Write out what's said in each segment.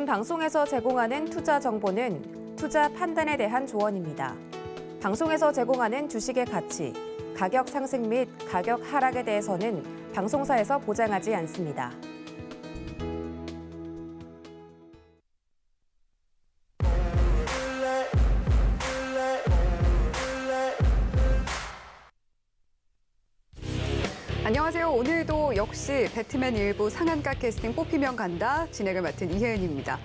본 방송에서 제공하는 투자 정보는 투자 판단에 대한 조언입니다. 방송에서 제공하는 주식의 가치, 가격 상승 및 가격 하락에 대해서는 방송사에서 보장하지 않습니다. 안녕하세요. 오늘도 역시 배트맨 일부 상한가 캐스팅 뽑히면 간다 진행을 맡은 이혜은입니다.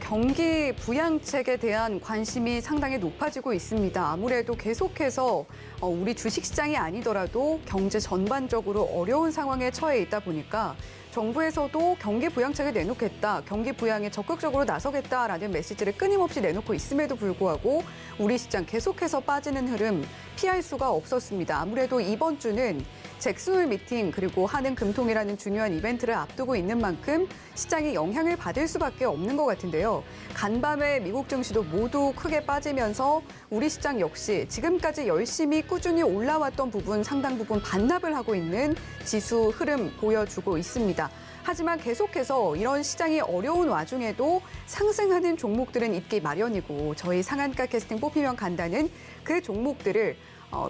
경기 부양책에 대한 관심이 상당히 높아지고 있습니다. 아무래도 계속해서 우리 주식시장이 아니더라도 경제 전반적으로 어려운 상황에 처해 있다 보니까 정부에서도 경기 부양책을 내놓겠다, 경기 부양에 적극적으로 나서겠다라는 메시지를 끊임없이 내놓고 있음에도 불구하고 우리 시장 계속해서 빠지는 흐름 피할 수가 없었습니다. 아무래도 이번 주는 잭슨홀 미팅 그리고 한은 금통이라는 중요한 이벤트를 앞두고 있는 만큼 시장이 영향을 받을 수밖에 없는 것 같은데요. 간밤에 미국 증시도 모두 크게 빠지면서 우리 시장 역시 지금까지 열심히 꾸준히 올라왔던 부분 상당 부분 반납을 하고 있는 지수 흐름 보여주고 있습니다. 하지만 계속해서 이런 시장이 어려운 와중에도 상승하는 종목들은 있기 마련이고 저희 상한가 캐스팅 뽑히면 간다는 그 종목들을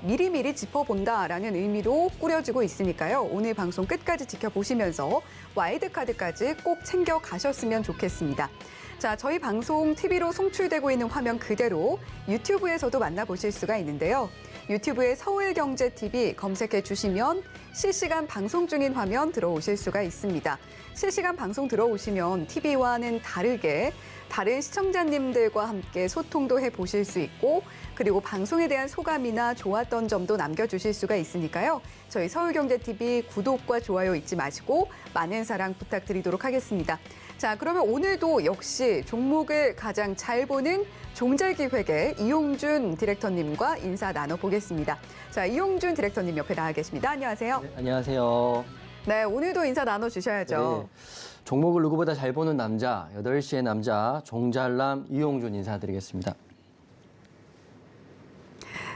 미리미리 짚어본다라는 의미로 꾸려지고 있으니까요. 오늘 방송 끝까지 지켜보시면서 와일드카드까지 꼭 챙겨가셨으면 좋겠습니다. 자, 저희 방송 TV로 송출되고 있는 화면 그대로 유튜브에서도 만나보실 수가 있는데요. 유튜브에 서울경제TV 검색해 주시면 실시간 방송 중인 화면 들어오실 수가 있습니다. 실시간 방송 들어오시면 TV와는 다르게 다른 시청자님들과 함께 소통도 해보실 수 있고 그리고 방송에 대한 소감이나 좋았던 점도 남겨주실 수가 있으니까요. 저희 서울경제TV 구독과 좋아요 잊지 마시고 많은 사랑 부탁드리도록 하겠습니다. 자, 그러면 오늘도 역시 종목을 가장 잘 보는 종잘기획의 이용준 디렉터님과 인사 나눠보겠습니다. 자, 이용준 디렉터님 옆에 나와 계십니다. 안녕하세요. 네, 안녕하세요. 네, 오늘도 인사 나눠주셔야죠. 네, 종목을 누구보다 잘 보는 남자, 8시의 남자, 종잘남 이용준 인사드리겠습니다.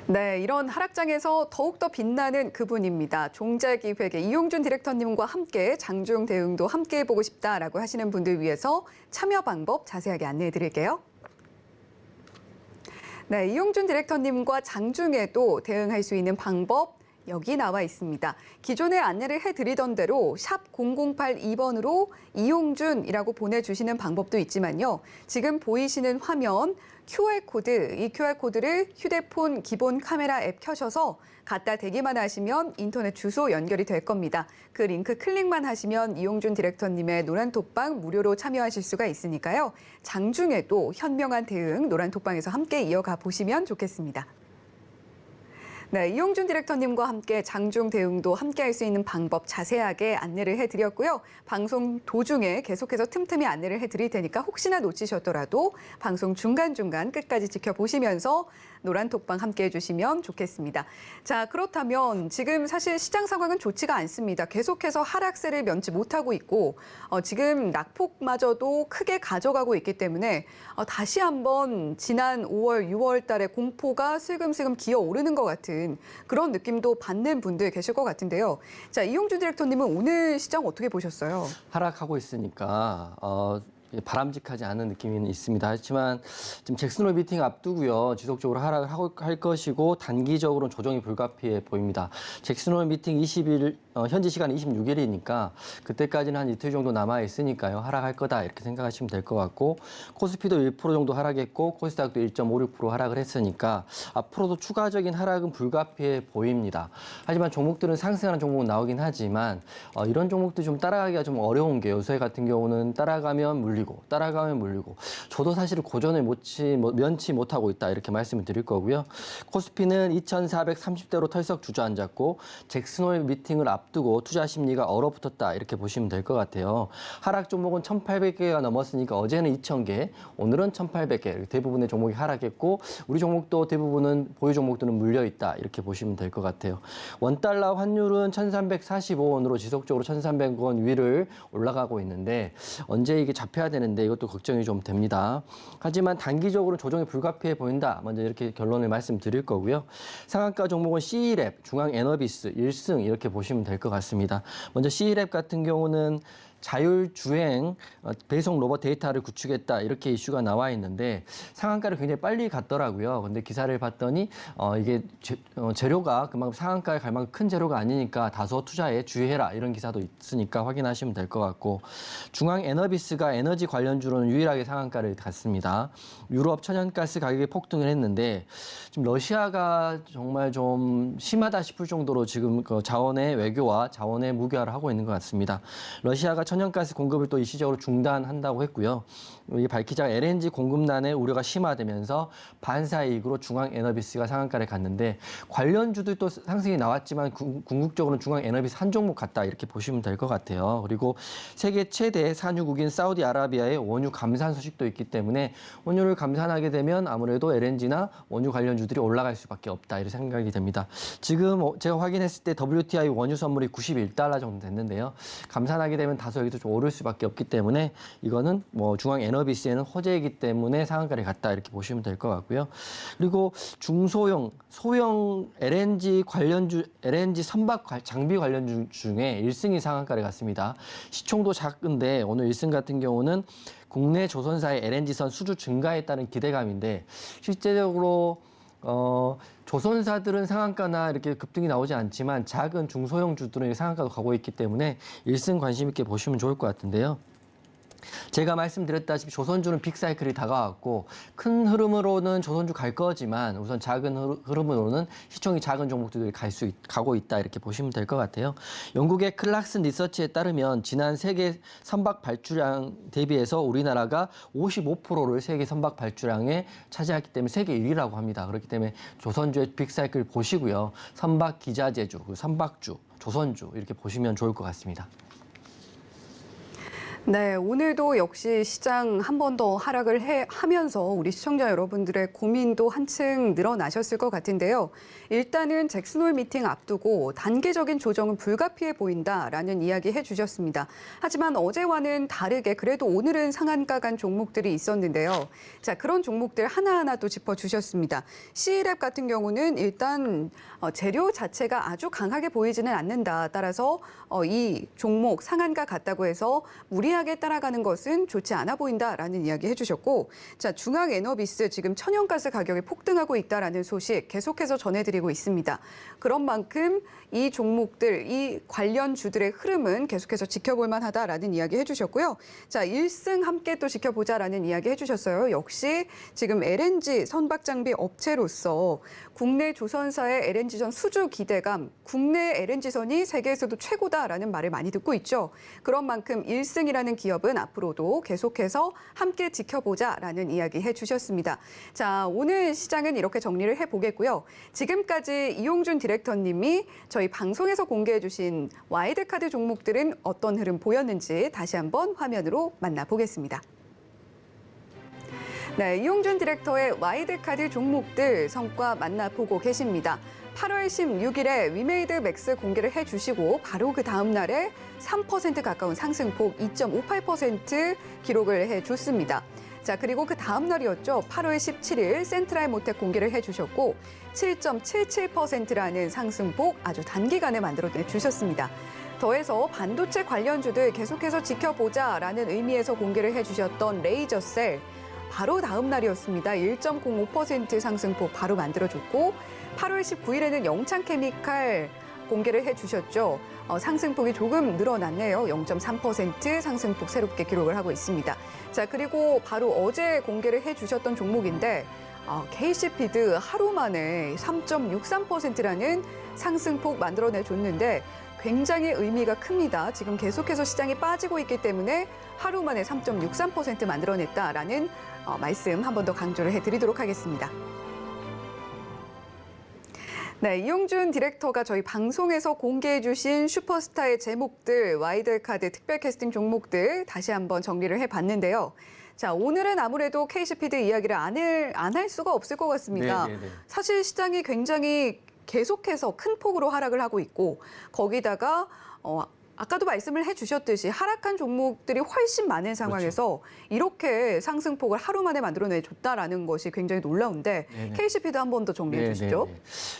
네, 이런 하락장에서 더욱더 빛나는 그분입니다. 종잘기획의 이용준 디렉터님과 함께 장중 대응도 함께 해보고 싶다라고 하시는 분들 위해서 참여 방법 자세하게 안내해 드릴게요. 네, 이용준 디렉터님과 장중에도 대응할 수 있는 방법 여기 나와 있습니다. 기존에 안내를 해드리던 대로 샵 0082번으로 이용준이라고 보내주시는 방법도 있지만요. 지금 보이시는 화면 QR코드, 이 QR코드를 휴대폰 기본 카메라 앱 켜셔서 갖다 대기만 하시면 인터넷 주소 연결이 될 겁니다. 그 링크 클릭만 하시면 이용준 디렉터님의 노란톡방 무료로 참여하실 수가 있으니까요. 장중에도 현명한 대응 노란톡방에서 함께 이어가 보시면 좋겠습니다. 네, 이용준 디렉터님과 함께 장중 대응도 함께 할 수 있는 방법 자세하게 안내를 해드렸고요. 방송 도중에 계속해서 틈틈이 안내를 해드릴 테니까 혹시나 놓치셨더라도 방송 중간중간 끝까지 지켜보시면서 노란톡방 함께 해주시면 좋겠습니다. 자, 그렇다면 지금 사실 시장 상황은 좋지가 않습니다. 계속해서 하락세를 면치 못하고 있고 지금 낙폭마저도 크게 가져가고 있기 때문에 다시 한번 지난 5월, 6월 달에 공포가 슬금슬금 기어오르는 것 같은 그런 느낌도 받는 분들 계실 것 같은데요. 자, 이용준 디렉터님은 오늘 시장 어떻게 보셨어요? 하락하고 있으니까 바람직하지 않은 느낌이 있습니다. 하지만 지금 잭슨홀 미팅 앞두고요. 지속적으로 하락을 할 것이고 단기적으로는 조정이 불가피해 보입니다. 잭슨홀 미팅 20일, 현지 시간 26일이니까 그때까지는 한 이틀 정도 남아 있으니까요. 하락할 거다 이렇게 생각하시면 될 것 같고 코스피도 1% 정도 하락했고 코스닥도 1.56% 하락을 했으니까 앞으로도 추가적인 하락은 불가피해 보입니다. 하지만 종목들은 상승하는 종목은 나오긴 하지만 이런 종목들 좀 따라가기가 좀 어려운 게 요새 같은 경우는 따라가면 물리고 저도 사실 고전을 면치 못하고 있다 이렇게 말씀을 드릴 거고요. 코스피는 2,430대로 털썩 주저앉았고 잭슨홀 미팅을 앞두고 투자 심리가 얼어붙었다 이렇게 보시면 될 것 같아요. 하락 종목은 1,800개가 넘었으니까 어제는 2,000개, 오늘은 1,800개 대부분의 종목이 하락했고 우리 종목도 대부분은 보유 종목들은 물려있다 이렇게 보시면 될 것 같아요. 원달러 환율은 1,345원으로 지속적으로 1,300원 위를 올라가고 있는데 언제 이게 잡혀야 되는데 이것도 걱정이 좀 됩니다. 하지만 단기적으로 조정이 불가피해 보인다. 먼저 이렇게 결론을 말씀드릴 거고요. 상한가 종목은 C랩, 중앙에너비스, 일승 이렇게 보시면 될 것 같습니다. 먼저 C랩 같은 경우는 자율주행 배송 로봇 데이터를 구축했다 이렇게 이슈가 나와 있는데 상한가를 굉장히 빨리 갔더라고요. 근데 기사를 봤더니 이게 재료가 그만큼 상한가에 갈 만큼 큰 재료가 아니니까 다소 투자에 주의해라 이런 기사도 있으니까 확인하시면 될 것 같고 중앙 에너비스가 에너지 관련주로는 유일하게 상한가를 갔습니다. 유럽 천연가스 가격이 폭등을 했는데 지금 러시아가 정말 좀 심하다 싶을 정도로 지금 그 자원의 외교와 자원의 무기화를 하고 있는 것 같습니다. 러시아가 천연가스 공급을 또 일시적으로 중단한다고 했고요. 이게 밝히자가 LNG 공급난의 우려가 심화되면서 반사이익으로 중앙 에너비스가 상한가를 갔는데 관련주들도 상승이 나왔지만 궁극적으로는 중앙 에너비스 한 종목 같다 이렇게 보시면 될 것 같아요. 그리고 세계 최대 산유국인 사우디아라비아의 원유 감산 소식도 있기 때문에 원유를 감산하게 되면 아무래도 LNG나 원유 관련주들이 올라갈 수밖에 없다 이렇게 생각이 됩니다. 지금 제가 확인했을 때 WTI 원유 선물이 91달러 정도 됐는데요. 감산하게 되면 다소 여기도 좀 오를 수밖에 없기 때문에 이거는 뭐 중앙 에너비스에는 호재이기 때문에 상한가를 갔다 이렇게 보시면 될 것 같고요. 그리고 중소형, 소형 LNG 관련주, LNG 선박 장비 관련주 중에 1승이 상한가를 갔습니다. 시총도 작은데 오늘 1승 같은 경우는 국내 조선사의 LNG선 수주 증가에 따른 기대감인데 실제적으로 조선사들은 상한가나 이렇게 급등이 나오지 않지만 작은 중소형 주들은 상한가도 가고 있기 때문에 1승 관심 있게 보시면 좋을 것 같은데요. 제가 말씀드렸다시피 조선주는 빅사이클이 다가왔고 큰 흐름으로는 조선주 갈 거지만 우선 작은 흐름으로는 시총이 작은 종목들이 가고 있다 이렇게 보시면 될 것 같아요. 영국의 클락슨 리서치에 따르면 지난 세계 선박 발주량 대비해서 우리나라가 55%를 세계 선박 발주량에 차지했기 때문에 세계 1위라고 합니다. 그렇기 때문에 조선주의 빅사이클 보시고요. 선박 기자재주, 선박주, 조선주 이렇게 보시면 좋을 것 같습니다. 네, 오늘도 역시 시장 한 번 더 하락을 하면서 우리 시청자 여러분들의 고민도 한층 늘어나셨을 것 같은데요. 일단은 잭슨홀 미팅 앞두고 단기적인 조정은 불가피해 보인다라는 이야기 해주셨습니다. 하지만 어제와는 다르게 그래도 오늘은 상한가 간 종목들이 있었는데요. 자, 그런 종목들 하나하나 또 짚어주셨습니다. C랩 같은 경우는 일단 재료 자체가 아주 강하게 보이지는 않는다. 따라서 이 종목 상한가 같다고 해서 무리하게 따라가는 것은 좋지 않아 보인다라는 이야기 해주셨고, 자, 중앙 에너비스 지금 천연가스 가격이 폭등하고 있다라는 소식 계속해서 전해드리고 있습니다. 그런 만큼 이 종목들, 이 관련주들의 흐름은 계속해서 지켜볼 만하다라는 이야기 해주셨고요. 자, 1승 함께 또 지켜보자라는 이야기 해주셨어요. 역시 지금 LNG 선박장비 업체로서 국내 조선사의 LNG선 수주 기대감, 국내 LNG선이 세계에서도 최고다라는 말을 많이 듣고 있죠. 그런 만큼 1승이라는 기업은 앞으로도 계속해서 함께 지켜보자라는 이야기 해주셨습니다. 자, 오늘 시장은 이렇게 정리를 해보겠고요. 지금까지 이용준 디렉터님이 저희 방송에서 공개해 주신 와이드카드 종목들은 어떤 흐름 보였는지 다시 한번 화면으로 만나보겠습니다. 네, 이용준 디렉터의 와이드카드 종목들 성과 만나보고 계십니다. 8월 16일에 위메이드 맥스 공개를 해주시고 바로 그 다음 날에 3% 가까운 상승폭 2.58% 기록을 해줬습니다. 자, 그리고 그 다음 날이었죠. 8월 17일 센트럴 모텍 공개를 해주셨고 7.77%라는 상승폭 아주 단기간에 만들어내 주셨습니다. 더해서 반도체 관련주들 계속해서 지켜보자라는 의미에서 공개를 해주셨던 레이저셀 바로 다음 날이었습니다. 1.05% 상승폭 바로 만들어줬고 8월 19일에는 영창케미칼 공개를 해주셨죠. 상승폭이 조금 늘어났네요. 0.3% 상승폭 새롭게 기록을 하고 있습니다. 자, 그리고 바로 어제 공개를 해주셨던 종목인데 KC피드 하루 만에 3.63%라는 상승폭 만들어내줬는데 굉장히 의미가 큽니다. 지금 계속해서 시장이 빠지고 있기 때문에 하루 만에 3.63% 만들어냈다라는 말씀 한 번 더 강조를 해드리도록 하겠습니다. 네, 이용준 디렉터가 저희 방송에서 공개해 주신 슈퍼스타의 제목들, 와이드카드 특별 캐스팅 종목들 다시 한번 정리를 해봤는데요. 자, 오늘은 아무래도 KC피드 이야기를 안 할 수가 없을 것 같습니다. 네네네. 사실 시장이 굉장히 계속해서 큰 폭으로 하락을 하고 있고 거기다가 아까도 말씀을 해주셨듯이 하락한 종목들이 훨씬 많은 상황에서 이렇게 상승폭을 하루 만에 만들어내줬다라는 것이 굉장히 놀라운데 네네. KCP도 한 번 더 정리해 주시죠.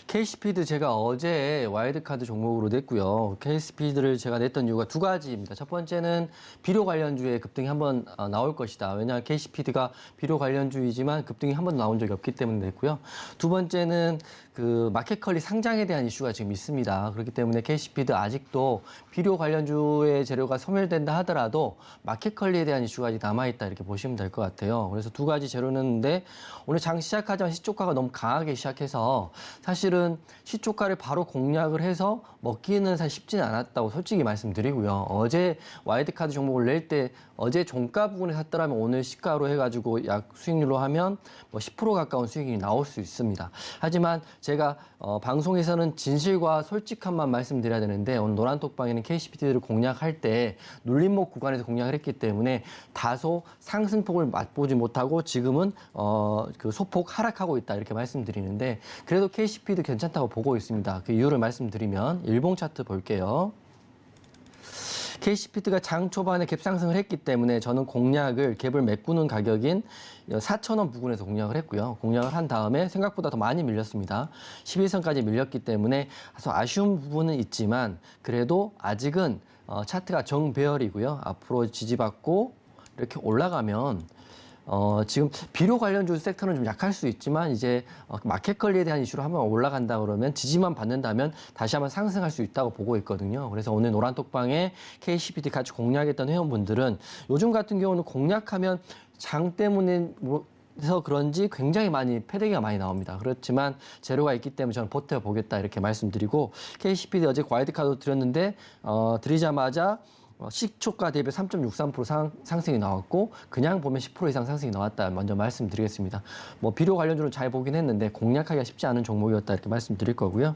KCP도 제가 어제 와일드카드 종목으로 냈고요. KCP를 제가 냈던 이유가 두 가지입니다. 첫 번째는 비료 관련주의 급등이 한번 나올 것이다. 왜냐하면 KCP가 비료 관련주이지만 급등이 한 번도 나온 적이 없기 때문에 냈고요. 두 번째는 그 마켓컬리 상장에 대한 이슈가 지금 있습니다. 그렇기 때문에 KCP도 아직도 비료 관련주의 재료가 소멸된다 하더라도 마켓컬리에 대한 이슈가 아직 남아있다 이렇게 보시면 될 것 같아요. 그래서 두 가지 재료는데 오늘 장 시작하자마자 시초가가 너무 강하게 시작해서 사실은 시초가를 바로 공략을 해서 먹기는 사실 쉽지는 않았다고 솔직히 말씀드리고요. 어제 와일드카드 종목을 낼 때 어제 종가 부분에 샀더라면 오늘 시가로 해가지고 약 수익률로 하면 뭐 10% 가까운 수익이 나올 수 있습니다. 하지만 제가 방송에서는 진실과 솔직함만 말씀드려야 되는데 오늘 노란톡방에는 KCP를 공략할 때 눌림목 구간에서 공략을 했기 때문에 다소 상승폭을 맛보지 못하고 지금은 그 소폭 하락하고 있다 이렇게 말씀드리는데 그래도 KCP도 괜찮다고 보고 있습니다. 그 이유를 말씀드리면 일봉 차트 볼게요. KCP가 장 초반에 갭 상승을 했기 때문에 저는 공략을 갭을 메꾸는 가격인 4,000원 부근에서 공략을 했고요. 공략을 한 다음에 생각보다 더 많이 밀렸습니다. 11선까지 밀렸기 때문에 다소 아쉬운 부분은 있지만 그래도 아직은 차트가 정배열이고요. 앞으로 지지받고 이렇게 올라가면 지금 비료 관련주 섹터는 좀 약할 수 있지만 이제 마켓컬리에 대한 이슈로 한번 올라간다 그러면 지지만 받는다면 다시 한번 상승할 수 있다고 보고 있거든요. 그래서 오늘 노란톡방에 KCPT 같이 공략했던 회원분들은 요즘 같은 경우는 공략하면 장 때문에 그래서 그런지 굉장히 많이 패대기가 많이 나옵니다. 그렇지만 재료가 있기 때문에 저는 버텨보겠다 이렇게 말씀드리고 KCPT 어제 와일드카드 드렸는데 드리자마자 시초가 대비 3.63% 상승이 나왔고 그냥 보면 10% 이상 상승이 나왔다 먼저 말씀드리겠습니다. 뭐 비료 관련주는 잘 보긴 했는데 공략하기가 쉽지 않은 종목이었다 이렇게 말씀드릴 거고요.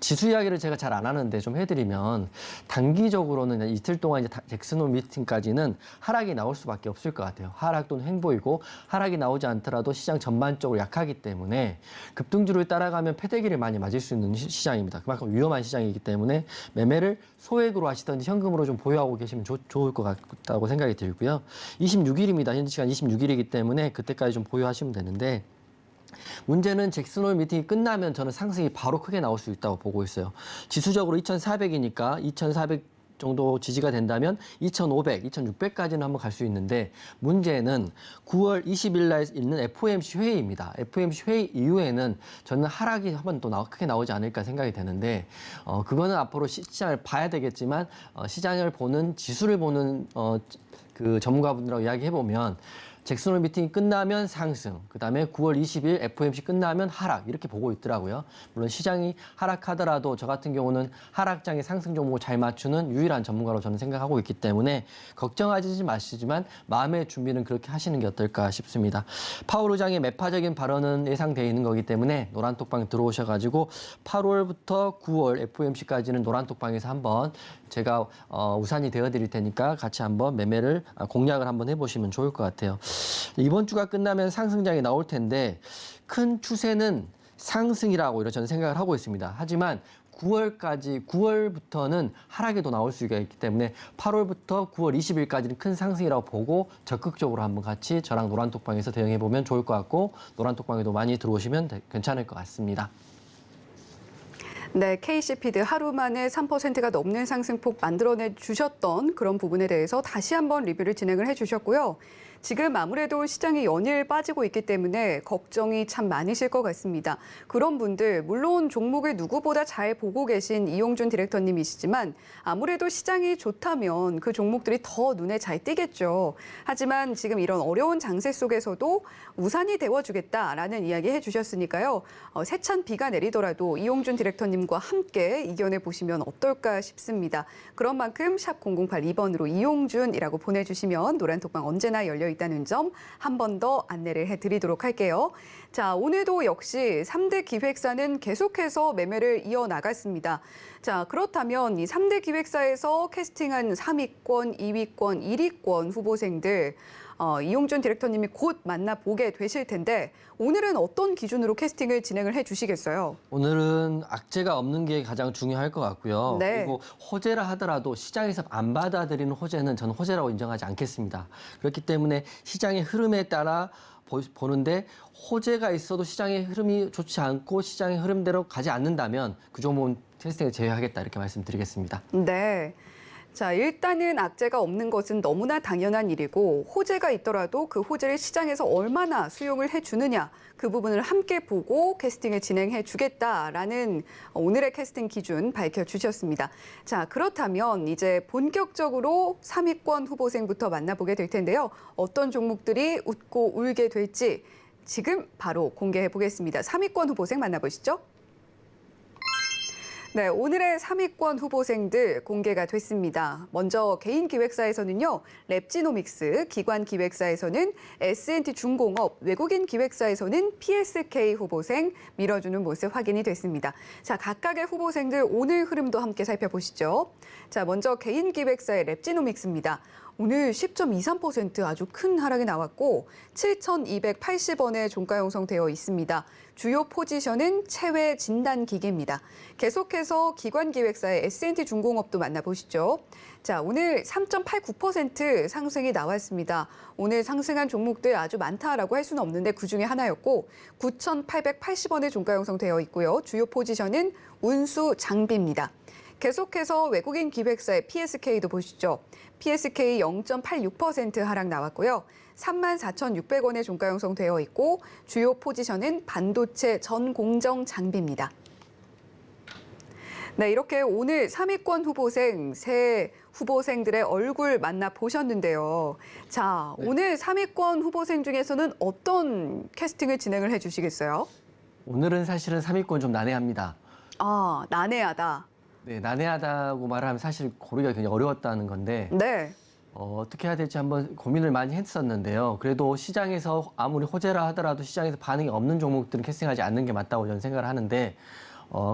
지수 이야기를 제가 잘 안 하는데 좀 해드리면 단기적으로는 이틀 동안 이제 잭슨홀 미팅까지는 하락이 나올 수밖에 없을 것 같아요. 하락 또는 횡보이고 하락이 나오지 않더라도 시장 전반적으로 약하기 때문에 급등주를 따라가면 패대기를 많이 맞을 수 있는 시장입니다. 그만큼 위험한 시장이기 때문에 매매를 소액으로 하시든지 현금으로 좀 보유하고 계시면 좋을 것 같다고 생각이 들고요. 26일입니다. 현지 시간 26일이기 때문에 그때까지 좀 보유하시면 되는데 문제는 잭슨홀 미팅이 끝나면 저는 상승이 바로 크게 나올 수 있다고 보고 있어요. 지수적으로 2,400이니까 2,400 정도 지지가 된다면 2,500, 2,600까지는 한번 갈 수 있는데 문제는 9월 20일 날 있는 FOMC 회의입니다. FOMC 회의 이후에는 저는 하락이 한 번 또 크게 나오지 않을까 생각이 되는데 그거는 앞으로 시장을 봐야 되겠지만 시장을 보는 지수를 보는 그 전문가분들하고 이야기해보면 잭슨홀 미팅이 끝나면 상승, 그다음에 9월 20일 FOMC 끝나면 하락 이렇게 보고 있더라고요. 물론 시장이 하락하더라도 저 같은 경우는 하락장에 상승 종목을 잘 맞추는 유일한 전문가로 저는 생각하고 있기 때문에 걱정하지 마시지만 마음의 준비는 그렇게 하시는 게 어떨까 싶습니다. 파월 의장의 매파적인 발언은 예상되어 있는 거기 때문에 노란톡방 들어오셔가지고 8월부터 9월 FOMC까지는 노란톡방에서 한번 제가 우산이 되어드릴 테니까 같이 한번 매매를 공략을 한번 해보시면 좋을 것 같아요. 이번 주가 끝나면 상승장이 나올 텐데 큰 추세는 상승이라고 저는 생각을 하고 있습니다. 하지만 9월부터는 하락이 더 나올 수가 있기 때문에 8월부터 9월 20일까지는 큰 상승이라고 보고 적극적으로 한번 같이 저랑 노란톡방에서 대응해보면 좋을 것 같고 노란톡방에도 많이 들어오시면 괜찮을 것 같습니다. 네, KCPD 하루 만에 3%가 넘는 상승폭 만들어내 주셨던 그런 부분에 대해서 다시 한번 리뷰를 진행을 해주셨고요. 지금 아무래도 시장이 연일 빠지고 있기 때문에 걱정이 참 많으실 것 같습니다. 그런 분들, 물론 종목을 누구보다 잘 보고 계신 이용준 디렉터님이시지만 아무래도 시장이 좋다면 그 종목들이 더 눈에 잘 띄겠죠. 하지만 지금 이런 어려운 장세 속에서도 우산이 되어주겠다라는 이야기 해주셨으니까요. 세찬 비가 내리더라도 이용준 디렉터님과 함께 이겨내 보시면 어떨까 싶습니다. 그런 만큼 샵 0082번으로 이용준이라고 보내주시면 노란톡방 언제나 열려 있다는 점 한 번 더 안내를 해드리도록 할게요. 자, 오늘도 역시 3대 기획사는 계속해서 매매를 이어나갔습니다. 자, 그렇다면 이 3대 기획사에서 캐스팅한 3위권, 2위권, 1위권 후보생들 이용준 디렉터님이 곧 만나보게 되실 텐데 오늘은 어떤 기준으로 캐스팅을 진행을 해주시겠어요? 오늘은 악재가 없는 게 가장 중요할 것 같고요. 네. 그리고 호재라 하더라도 시장에서 안 받아들이는 호재는 저는 호재라고 인정하지 않겠습니다. 그렇기 때문에 시장의 흐름에 따라 보는데 호재가 있어도 시장의 흐름이 좋지 않고 시장의 흐름대로 가지 않는다면 그 종목은 캐스팅을 제외하겠다 이렇게 말씀드리겠습니다. 네. 자, 일단은 악재가 없는 것은 너무나 당연한 일이고 호재가 있더라도 그 호재를 시장에서 얼마나 수용을 해주느냐 그 부분을 함께 보고 캐스팅을 진행해 주겠다라는 오늘의 캐스팅 기준 밝혀주셨습니다. 자, 그렇다면 이제 본격적으로 3위권 후보생부터 만나보게 될 텐데요. 어떤 종목들이 웃고 울게 될지 지금 바로 공개해 보겠습니다. 3위권 후보생 만나보시죠. 네, 오늘의 3위권 후보생들 공개가 됐습니다. 먼저 개인 기획사에서는요, 랩지노믹스, 기관 기획사에서는 S&T 중공업, 외국인 기획사에서는 PSK 후보생 밀어주는 모습 확인이 됐습니다. 자, 각각의 후보생들 오늘 흐름도 함께 살펴보시죠. 자, 먼저 개인 기획사의 랩지노믹스입니다. 오늘 10.23% 아주 큰 하락이 나왔고 7,280원에 종가 형성되어 있습니다. 주요 포지션은 체외 진단 기계입니다. 계속해서 기관 기획사의 S&T 중공업도 만나보시죠. 자, 오늘 3.89% 상승이 나왔습니다. 오늘 상승한 종목들 아주 많다라고 할 수는 없는데 그중에 하나였고 9,880원에 종가 형성되어 있고요. 주요 포지션은 운수 장비입니다. 계속해서 외국인 기획사의 PSK도 보시죠. PSK 0.86% 하락 나왔고요. 34,600원에 종가 형성되어 있고 주요 포지션은 반도체 전 공정 장비입니다. 네, 이렇게 오늘 3위권 후보생 세 후보생들의 얼굴 만나보셨는데요. 자, 네. 오늘 3위권 후보생 중에서는 어떤 캐스팅을 진행을 해주시겠어요? 오늘은 사실은 3위권 좀 난해합니다. 아, 난해하다. 네, 난해하다고 말하면 사실 고르기가 굉장히 어려웠다는 건데 네. 어떻게 해야 될지 한번 고민을 많이 했었는데요. 그래도 시장에서 아무리 호재라 하더라도 시장에서 반응이 없는 종목들은 캐스팅하지 않는 게 맞다고 저는 생각을 하는데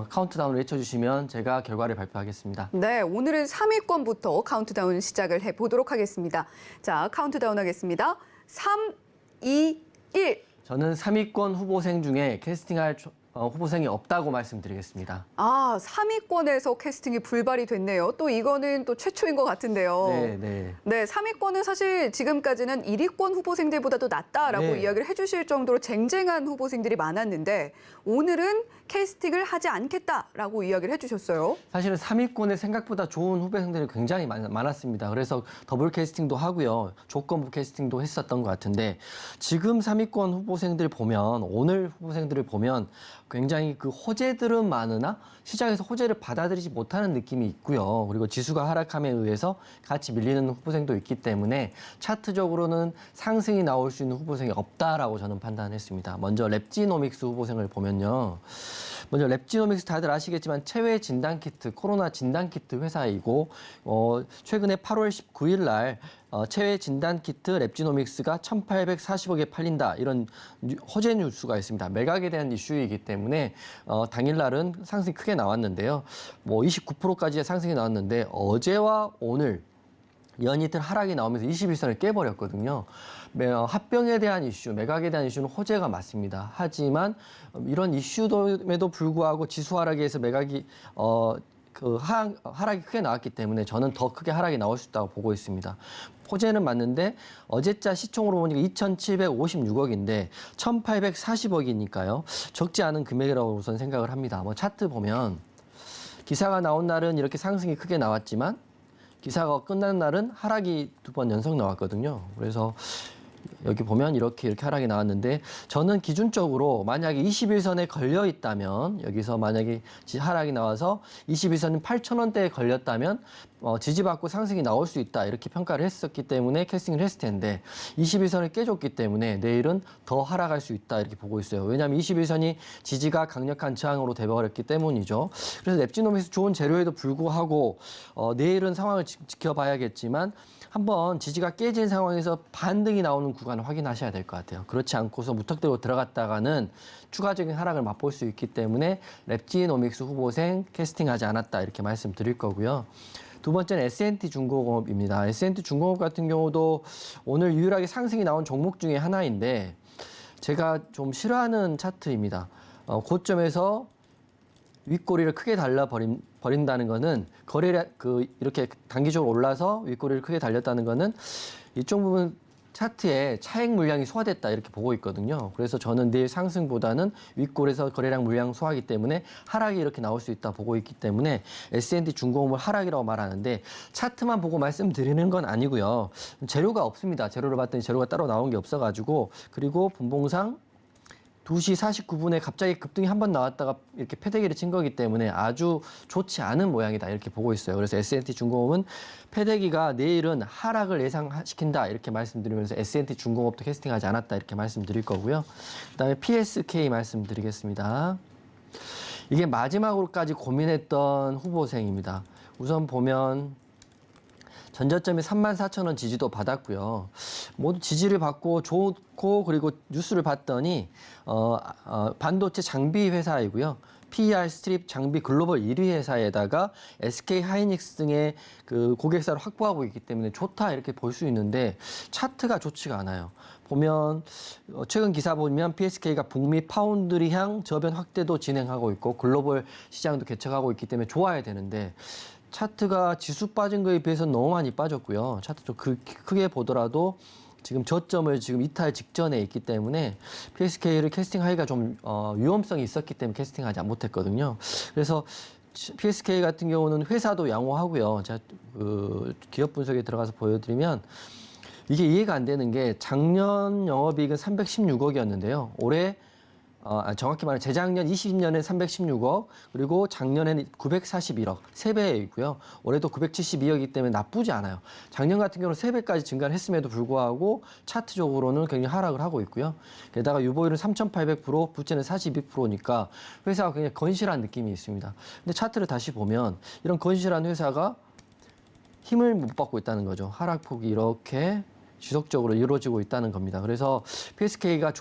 카운트다운을 외쳐주시면 제가 결과를 발표하겠습니다. 네, 오늘은 3위권부터 카운트다운 시작을 해보도록 하겠습니다. 자, 카운트다운 하겠습니다. 3, 2, 1. 저는 3위권 후보생 중에 캐스팅할 후보생이 없다고 말씀드리겠습니다. 아, 3위권에서 캐스팅이 불발이 됐네요. 또 이거는 또 최초인 것 같은데요. 네. 네, 3위권은 사실 지금까지는 1위권 후보생들보다도 낫다라고 네. 이야기를 해주실 정도로 쟁쟁한 후보생들이 많았는데 오늘은 캐스팅을 하지 않겠다라고 이야기를 해주셨어요. 사실은 3위권에 생각보다 좋은 후보생들이 굉장히 많았습니다. 그래서 더블 캐스팅도 하고요. 조건부 캐스팅도 했었던 것 같은데 지금 3위권 후보생들 보면 오늘 후보생들을 보면 굉장히 그 호재들은 많으나 시장에서 호재를 받아들이지 못하는 느낌이 있고요. 그리고 지수가 하락함에 의해서 같이 밀리는 후보생도 있기 때문에 차트적으로는 상승이 나올 수 있는 후보생이 없다라고 저는 판단했습니다. 먼저 랩지노믹스 후보생을 보면요. 먼저 랩지노믹스 다들 아시겠지만 체외 진단키트, 코로나 진단키트 회사이고 최근에 8월 19일 날 체외 진단키트 랩지노믹스가 1,840억에 팔린다 이런 호재 뉴스가 있습니다. 매각에 대한 이슈이기 때문에 당일날은 상승이 크게 나왔는데요. 29%까지의 상승이 나왔는데 어제와 오늘 연이틀 하락이 나오면서 21선을 깨버렸거든요. 합병에 대한 이슈, 매각에 대한 이슈는 호재가 맞습니다. 하지만 이런 이슈임에도 불구하고 지수 하락에서 매각이 하락이 크게 나왔기 때문에 저는 더 크게 하락이 나올 수 있다고 보고 있습니다. 호재는 맞는데 어제자 시총으로 보니까 2,756억인데 1,840억이니까요. 적지 않은 금액이라고 우선 생각을 합니다. 차트 보면 기사가 나온 날은 이렇게 상승이 크게 나왔지만 기사가 끝난 날은 하락이 2번 연속 나왔거든요. 그래서 여기 보면 이렇게 하락이 나왔는데 저는 기준적으로 만약에 21선에 걸려 있다면 여기서 만약에 하락이 나와서 21선은 8,000원대에 걸렸다면 지지받고 상승이 나올 수 있다 이렇게 평가를 했었기 때문에 캐스팅을 했을 텐데 21선을 깨줬기 때문에 내일은 더 하락할 수 있다 이렇게 보고 있어요. 왜냐하면 21선이 지지가 강력한 저항으로 돼버렸기 때문이죠. 그래서 랩지노믹스 좋은 재료에도 불구하고 내일은 상황을 지켜봐야겠지만 한번 지지가 깨진 상황에서 반등이 나오는 구간을 확인하셔야 될 것 같아요. 그렇지 않고서 무턱대고 들어갔다가는 추가적인 하락을 맛볼 수 있기 때문에 랩지노믹스 후보생 캐스팅하지 않았다 이렇게 말씀드릴 거고요. 두 번째는 S&T 중공업입니다. S&T 중공업 같은 경우도 오늘 유일하게 상승이 나온 종목 중에 하나인데 제가 좀 싫어하는 차트입니다. 고점에서 윗꼬리를 크게 버린다는 거는 거래량 이렇게 단기적으로 올라서 윗꼬리를 크게 달렸다는 거는 이쪽 부분 차트에 차익 물량이 소화됐다 이렇게 보고 있거든요. 그래서 저는 내일 상승보다는 윗골에서 거래량 물량 소화하기 때문에 하락이 이렇게 나올 수 있다 보고 있기 때문에 S&T 중공업을 하락이라고 말하는데 차트만 보고 말씀드리는 건 아니고요. 재료가 없습니다. 재료를 봤더니 재료가 따로 나온 게 없어가지고 그리고 분봉상 2시 49분에 갑자기 급등이 한 번 나왔다가 이렇게 패대기를 친 거기 때문에 아주 좋지 않은 모양이다 이렇게 보고 있어요. 그래서 S&T 중공업은 패대기가 내일은 하락을 예상시킨다 이렇게 말씀드리면서 S&T 중공업도 캐스팅하지 않았다 이렇게 말씀드릴 거고요. 그다음에 PSK 말씀드리겠습니다. 이게 마지막으로까지 고민했던 후보생입니다. 우선 보면 전저점이 34,000원 지지도 받았고요. 모두 지지를 받고 좋고 그리고 뉴스를 봤더니 반도체 장비 회사이고요. PER 스트립 장비 글로벌 1위 회사에다가 SK 하이닉스 등의 그 고객사를 확보하고 있기 때문에 좋다 이렇게 볼 수 있는데 차트가 좋지가 않아요. 보면 최근 기사 보면 PSK가 북미 파운드리향 저변 확대도 진행하고 있고 글로벌 시장도 개척하고 있기 때문에 좋아야 되는데 차트가 지수 빠진 거에 비해서 너무 많이 빠졌고요. 차트 좀 크게 보더라도 지금 저점을 지금 이탈 직전에 있기 때문에 PSK를 캐스팅하기가 좀 위험성이 있었기 때문에 캐스팅하지 못했거든요. 그래서 PSK 같은 경우는 회사도 양호하고요. 제가 기업 분석에 들어가서 보여드리면 이게 이해가 안 되는 게 작년 영업이익은 316억이었는데요. 올해 정확히 말하면 재작년 20년에 316억 그리고 작년에는 941억 3배이고요. 올해도 972억이기 때문에 나쁘지 않아요. 작년 같은 경우는 3배까지 증가를 했음에도 불구하고 차트적으로는 굉장히 하락을 하고 있고요. 게다가 유보율은 3,800%, 부채는 42%니까 회사가 굉장히 건실한 느낌이 있습니다. 근데 차트를 다시 보면 이런 건실한 회사가 힘을 못 받고 있다는 거죠. 하락폭이 이렇게 지속적으로 이루어지고 있다는 겁니다. 그래서 PSK가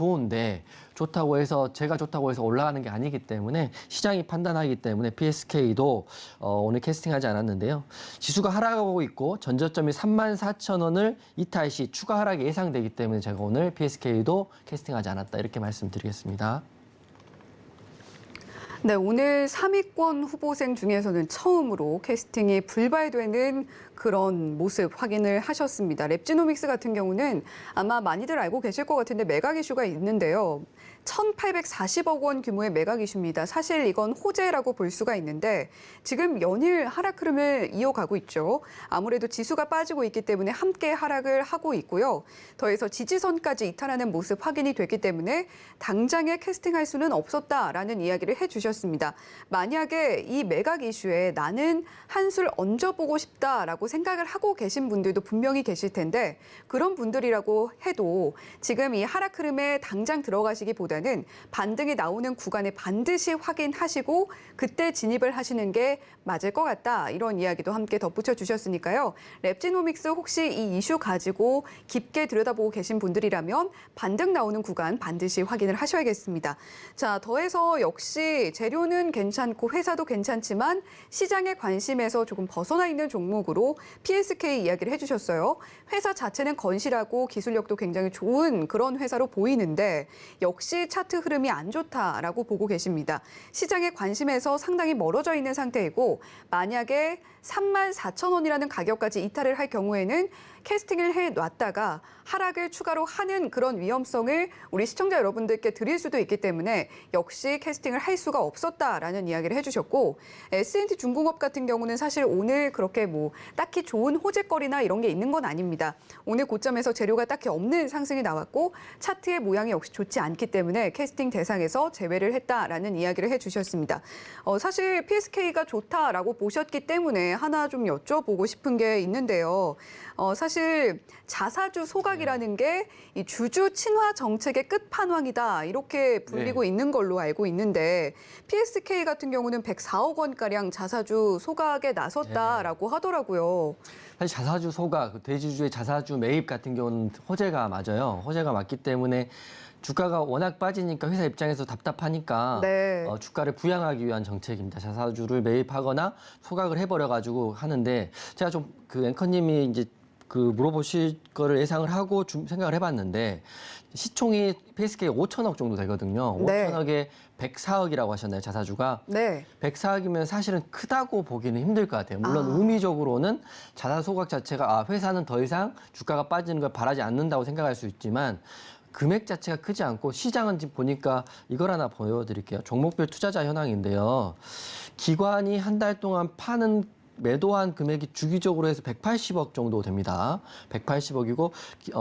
좋다고 해서 제가 좋다고 해서 올라가는 게 아니기 때문에 시장이 판단하기 때문에 PSK도 오늘 캐스팅하지 않았는데요. 지수가 하락하고 있고 전저점이 34,000원을 이탈 시 추가 하락이 예상되기 때문에 제가 오늘 PSK도 캐스팅하지 않았다 이렇게 말씀드리겠습니다. 네, 오늘 3위권 후보생 중에서는 처음으로 캐스팅이 불발되는 그런 모습 확인을 하셨습니다. 랩지노믹스 같은 경우는 아마 많이들 알고 계실 것 같은데 매각 이슈가 있는데요. 1,840억 원 규모의 매각 이슈입니다. 사실 이건 호재라고 볼 수가 있는데 지금 연일 하락 흐름을 이어가고 있죠. 아무래도 지수가 빠지고 있기 때문에 함께 하락을 하고 있고요. 더해서 지지선까지 이탈하는 모습 확인이 됐기 때문에 당장에 캐스팅할 수는 없었다라는 이야기를 해주셨습니다. 만약에 이 매각 이슈에 나는 한술 얹어보고 싶다라고 생각을 하고 계신 분들도 분명히 계실 텐데 그런 분들이라고 해도 지금 이 하락 흐름에 당장 들어가시기보다는 반등이 나오는 구간에 반드시 확인하시고 그때 진입을 하시는 게 맞을 것 같다. 이런 이야기도 함께 덧붙여 주셨으니까요. 랩지노믹스 혹시 이 이슈 가지고 깊게 들여다보고 계신 분들이라면 반등 나오는 구간 반드시 확인을 하셔야겠습니다. 자, 더해서 역시 재료는 괜찮고 회사도 괜찮지만 시장의 관심에서 조금 벗어나 있는 종목으로 PSK 이야기를 해주셨어요. 회사 자체는 건실하고 기술력도 굉장히 좋은 그런 회사로 보이는데 역시 차트 흐름이 안 좋다라고 보고 계십니다. 시장의 관심에서 상당히 멀어져 있는 상태이고 만약에 34,000원이라는 가격까지 이탈을 할 경우에는 캐스팅을 해놨다가 하락을 추가로 하는 그런 위험성을 우리 시청자 여러분들께 드릴 수도 있기 때문에 역시 캐스팅을 할 수가 없었다라는 이야기를 해주셨고, S&T 중공업 같은 경우는 사실 오늘 그렇게 뭐 딱히 좋은 호재거리나 이런 게 있는 건 아닙니다. 오늘 고점에서 재료가 딱히 없는 상승이 나왔고 차트의 모양이 역시 좋지 않기 때문에 캐스팅 대상에서 제외를 했다라는 이야기를 해주셨습니다. 사실 PSK가 좋다라고 보셨기 때문에 하나 좀 여쭤보고 싶은 게 있는데요. 사실 자사주 소각이라는 게 이 주주 친화 정책의 끝판왕이다 이렇게 불리고 있는 걸로 알고 있는데 PSK 같은 경우는 104억 원가량 자사주 소각에 나섰다라고 하더라고요. 사실 자사주 소각, 대주주의 자사주 매입 같은 경우는 호재가 맞아요. 호재가 맞기 때문에 주가가 워낙 빠지니까 회사 입장에서 답답하니까 네. 주가를 부양하기 위한 정책입니다. 자사주를 매입하거나 소각을 해버려가지고 하는데 제가 좀 그 앵커님이 이제 그 물어보실 거를 예상을 하고 생각을 해봤는데 시총이 PSK가 5천억 정도 되거든요. 네. 5천억에 104억이라고 하셨나요, 자사주가? 네. 104억이면 사실은 크다고 보기는 힘들 것 같아요. 물론 의미적으로는 자사 소각 자체가 회사는 더 이상 주가가 빠지는 걸 바라지 않는다고 생각할 수 있지만 금액 자체가 크지 않고 시장은 지금 보니까 이걸 하나 보여드릴게요. 종목별 투자자 현황인데요. 기관이 한 달 동안 매도한 금액이 주기적으로 해서 180억 정도 됩니다. 180억이고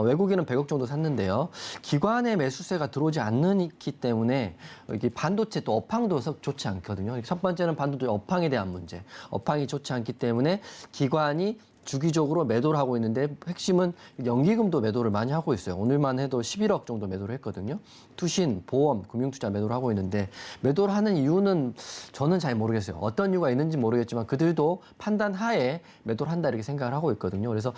외국인은 100억 정도 샀는데요. 기관의 매수세가 들어오지 않기 때문에 이게 반도체 또 업황도 좋지 않거든요. 첫 번째는 반도체 업황에 대한 문제. 업황이 좋지 않기 때문에 기관이 주기적으로 매도를 하고 있는데 핵심은 연기금도 매도를 많이 하고 있어요. 오늘만 해도 11억 정도 매도를 했거든요. 투신, 보험, 금융투자 매도를 하고 있는데 매도를 하는 이유는 저는 잘 모르겠어요. 어떤 이유가 있는지 모르겠지만 그들도 판단 하에 매도를 한다 이렇게 생각을 하고 있거든요. 그래서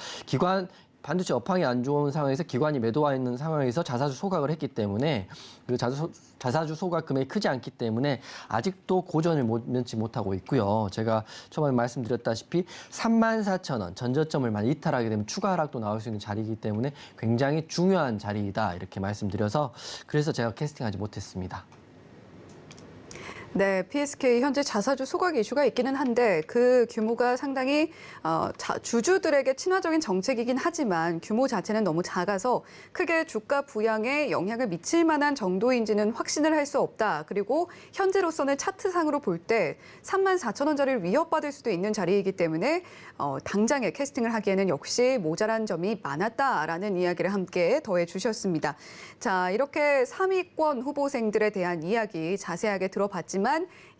반도체 업황이 안 좋은 상황에서 기관이 매도와 있는 상황에서 자사주 소각을 했기 때문에 그 자사주 소각 금액이 크지 않기 때문에 아직도 고전을 면치 못하고 있고요. 제가 처음에 말씀드렸다시피 34,000원 전저점을 만약 이탈하게 되면 추가 하락도 나올 수 있는 자리이기 때문에 굉장히 중요한 자리이다 이렇게 말씀드려서 그래서 제가 캐스팅하지 못했습니다. 네, PSK 현재 자사주 소각 이슈가 있기는 한데 그 규모가 상당히 주주들에게 친화적인 정책이긴 하지만 규모 자체는 너무 작아서 크게 주가 부양에 영향을 미칠 만한 정도인지는 확신을 할 수 없다. 그리고 현재로서는 차트상으로 볼 때 34,000원짜리를 위협받을 수도 있는 자리이기 때문에 당장에 캐스팅을 하기에는 역시 모자란 점이 많았다라는 이야기를 함께 더해 주셨습니다. 자, 이렇게 3위권 후보생들에 대한 이야기 자세하게 들어봤지만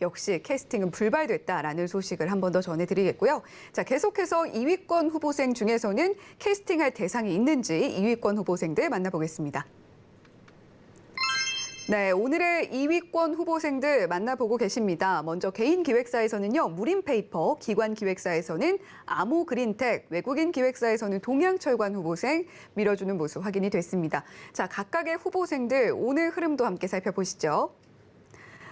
역시 캐스팅은 불발됐다라는 소식을 한 번 더 전해드리겠고요. 자, 계속해서 2위권 후보생 중에서는 캐스팅할 대상이 있는지 2위권 후보생들 만나보겠습니다. 네, 오늘의 2위권 후보생들 만나보고 계십니다. 먼저 개인 기획사에서는요, 무림페이퍼, 기관 기획사에서는 아모그린텍, 외국인 기획사에서는 동양철관 후보생 밀어주는 모습 확인이 됐습니다. 자, 각각의 후보생들 오늘 흐름도 함께 살펴보시죠.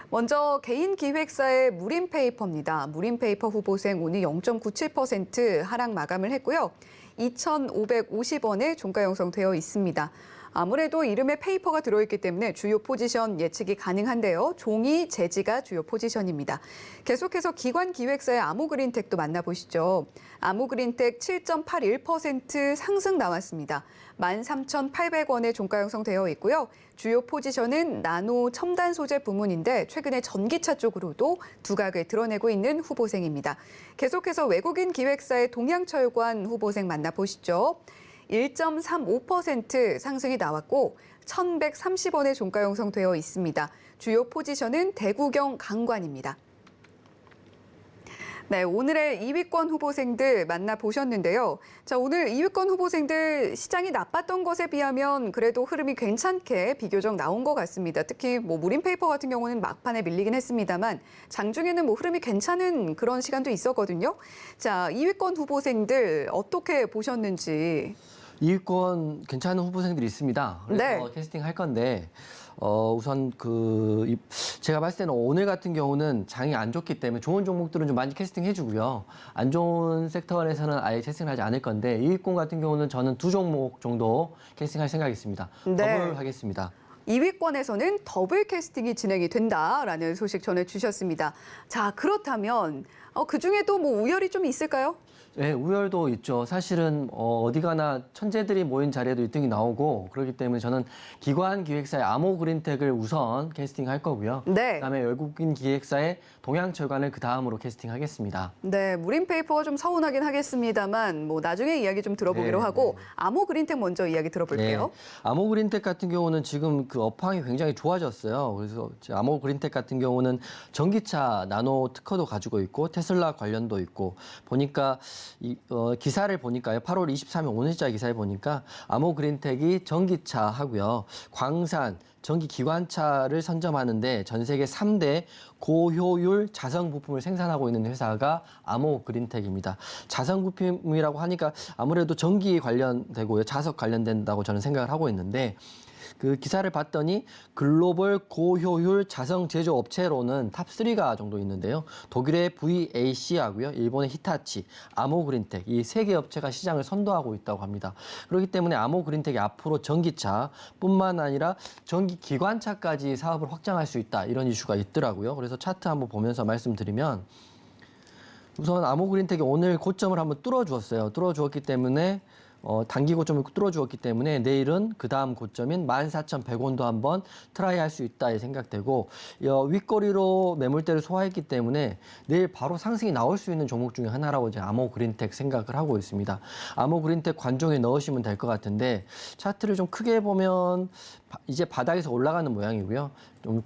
먼저 개인 기획사의 무림페이퍼입니다. 무림페이퍼 후보생 오늘 0.97% 하락 마감을 했고요. 2,550원에 종가 형성되어 있습니다. 아무래도 이름에 페이퍼가 들어있기 때문에 주요 포지션 예측이 가능한데요. 종이, 재지가 주요 포지션입니다. 계속해서 기관 기획사의 아모그린텍도 만나보시죠. 아모그린텍 7.81% 상승 나왔습니다. 13,800원에 종가 형성되어 있고요. 주요 포지션은 나노 첨단 소재 부문인데 최근에 전기차 쪽으로도 두각을 드러내고 있는 후보생입니다. 계속해서 외국인 기획사의 동양철관 후보생 만나보시죠. 1.35% 상승이 나왔고 1,130원에 종가 형성되어 있습니다. 주요 포지션은 대구경 강관입니다. 네, 오늘의 2위권 후보생들 만나보셨는데요. 자, 오늘 2위권 후보생들 시장이 나빴던 것에 비하면 그래도 흐름이 괜찮게 비교적 나온 것 같습니다. 특히 뭐 무림페이퍼 같은 경우는 막판에 밀리긴 했습니다만 장중에는 뭐 흐름이 괜찮은 그런 시간도 있었거든요. 자, 2위권 후보생들 어떻게 보셨는지. 2위권 괜찮은 후보생들이 있습니다. 그래서 네. 캐스팅 할 건데 우선 제가 봤을 때는 오늘 같은 경우는 장이 안 좋기 때문에 좋은 종목들은 좀 많이 캐스팅 해주고요. 안 좋은 섹터에서는 아예 캐스팅을 하지 않을 건데 2위권 같은 경우는 저는 2종목 정도 캐스팅할 생각이 있습니다. 네. 더블 하겠습니다. 2위권에서는 더블 캐스팅이 진행이 된다라는 소식 전해주셨습니다. 자, 그렇다면 그중에도 뭐 우열이 좀 있을까요? 네, 우열도 있죠. 사실은 어디 가나 천재들이 모인 자리에도 1등이 나오고 그렇기 때문에 저는 기관 기획사의 아모그린텍을 우선 캐스팅할 거고요. 네. 그다음에 외국인 기획사의 동양철관을 그 다음으로 캐스팅하겠습니다. 네, 무림페이퍼가 좀 서운하긴 하겠습니다만 뭐 나중에 이야기 좀 들어보기로 네, 하고 네. 아모그린텍 먼저 이야기 들어볼게요. 네. 아모그린텍 같은 경우는 지금 그 업황이 굉장히 좋아졌어요. 그래서 아모그린텍 같은 경우는 전기차 나노 특허도 가지고 있고 테슬라 관련도 있고 보니까 기사를 보니까요. 8월 23일 오늘자 기사에 보니까 아모그린텍이 전기차 하고요. 광산, 전기 기관차를 선점하는데 전 세계 3대 고효율 자석 부품을 생산하고 있는 회사가 아모그린텍입니다. 자석 부품이라고 하니까 아무래도 전기 관련되고요. 자석 관련된다고 저는 생각을 하고 있는데 그 기사를 봤더니 글로벌 고효율 자석 제조 업체로는 탑3가 정도 있는데요. 독일의 VAC하고요. 일본의 히타치, 아모그린텍 이 세 개 업체가 시장을 선도하고 있다고 합니다. 그렇기 때문에 아모그린텍이 앞으로 전기차뿐만 아니라 전기 기관차까지 사업을 확장할 수 있다. 이런 이슈가 있더라고요. 그래서 차트 한번 보면서 말씀드리면 우선 아모그린텍이 오늘 고점을 한번 뚫어주었어요. 뚫어주었기 때문에 단기 고점을 뚫어주었기 때문에 내일은 그 다음 고점인 14,100원도 한번 트라이 할 수 있다 생각되고 윗거리로 매물대를 소화했기 때문에 내일 바로 상승이 나올 수 있는 종목 중에 하나라고 이제 아모그린텍 생각을 하고 있습니다. 아모그린텍 관종에 넣으시면 될 것 같은데 차트를 좀 크게 보면 이제 바닥에서 올라가는 모양이고요. 좀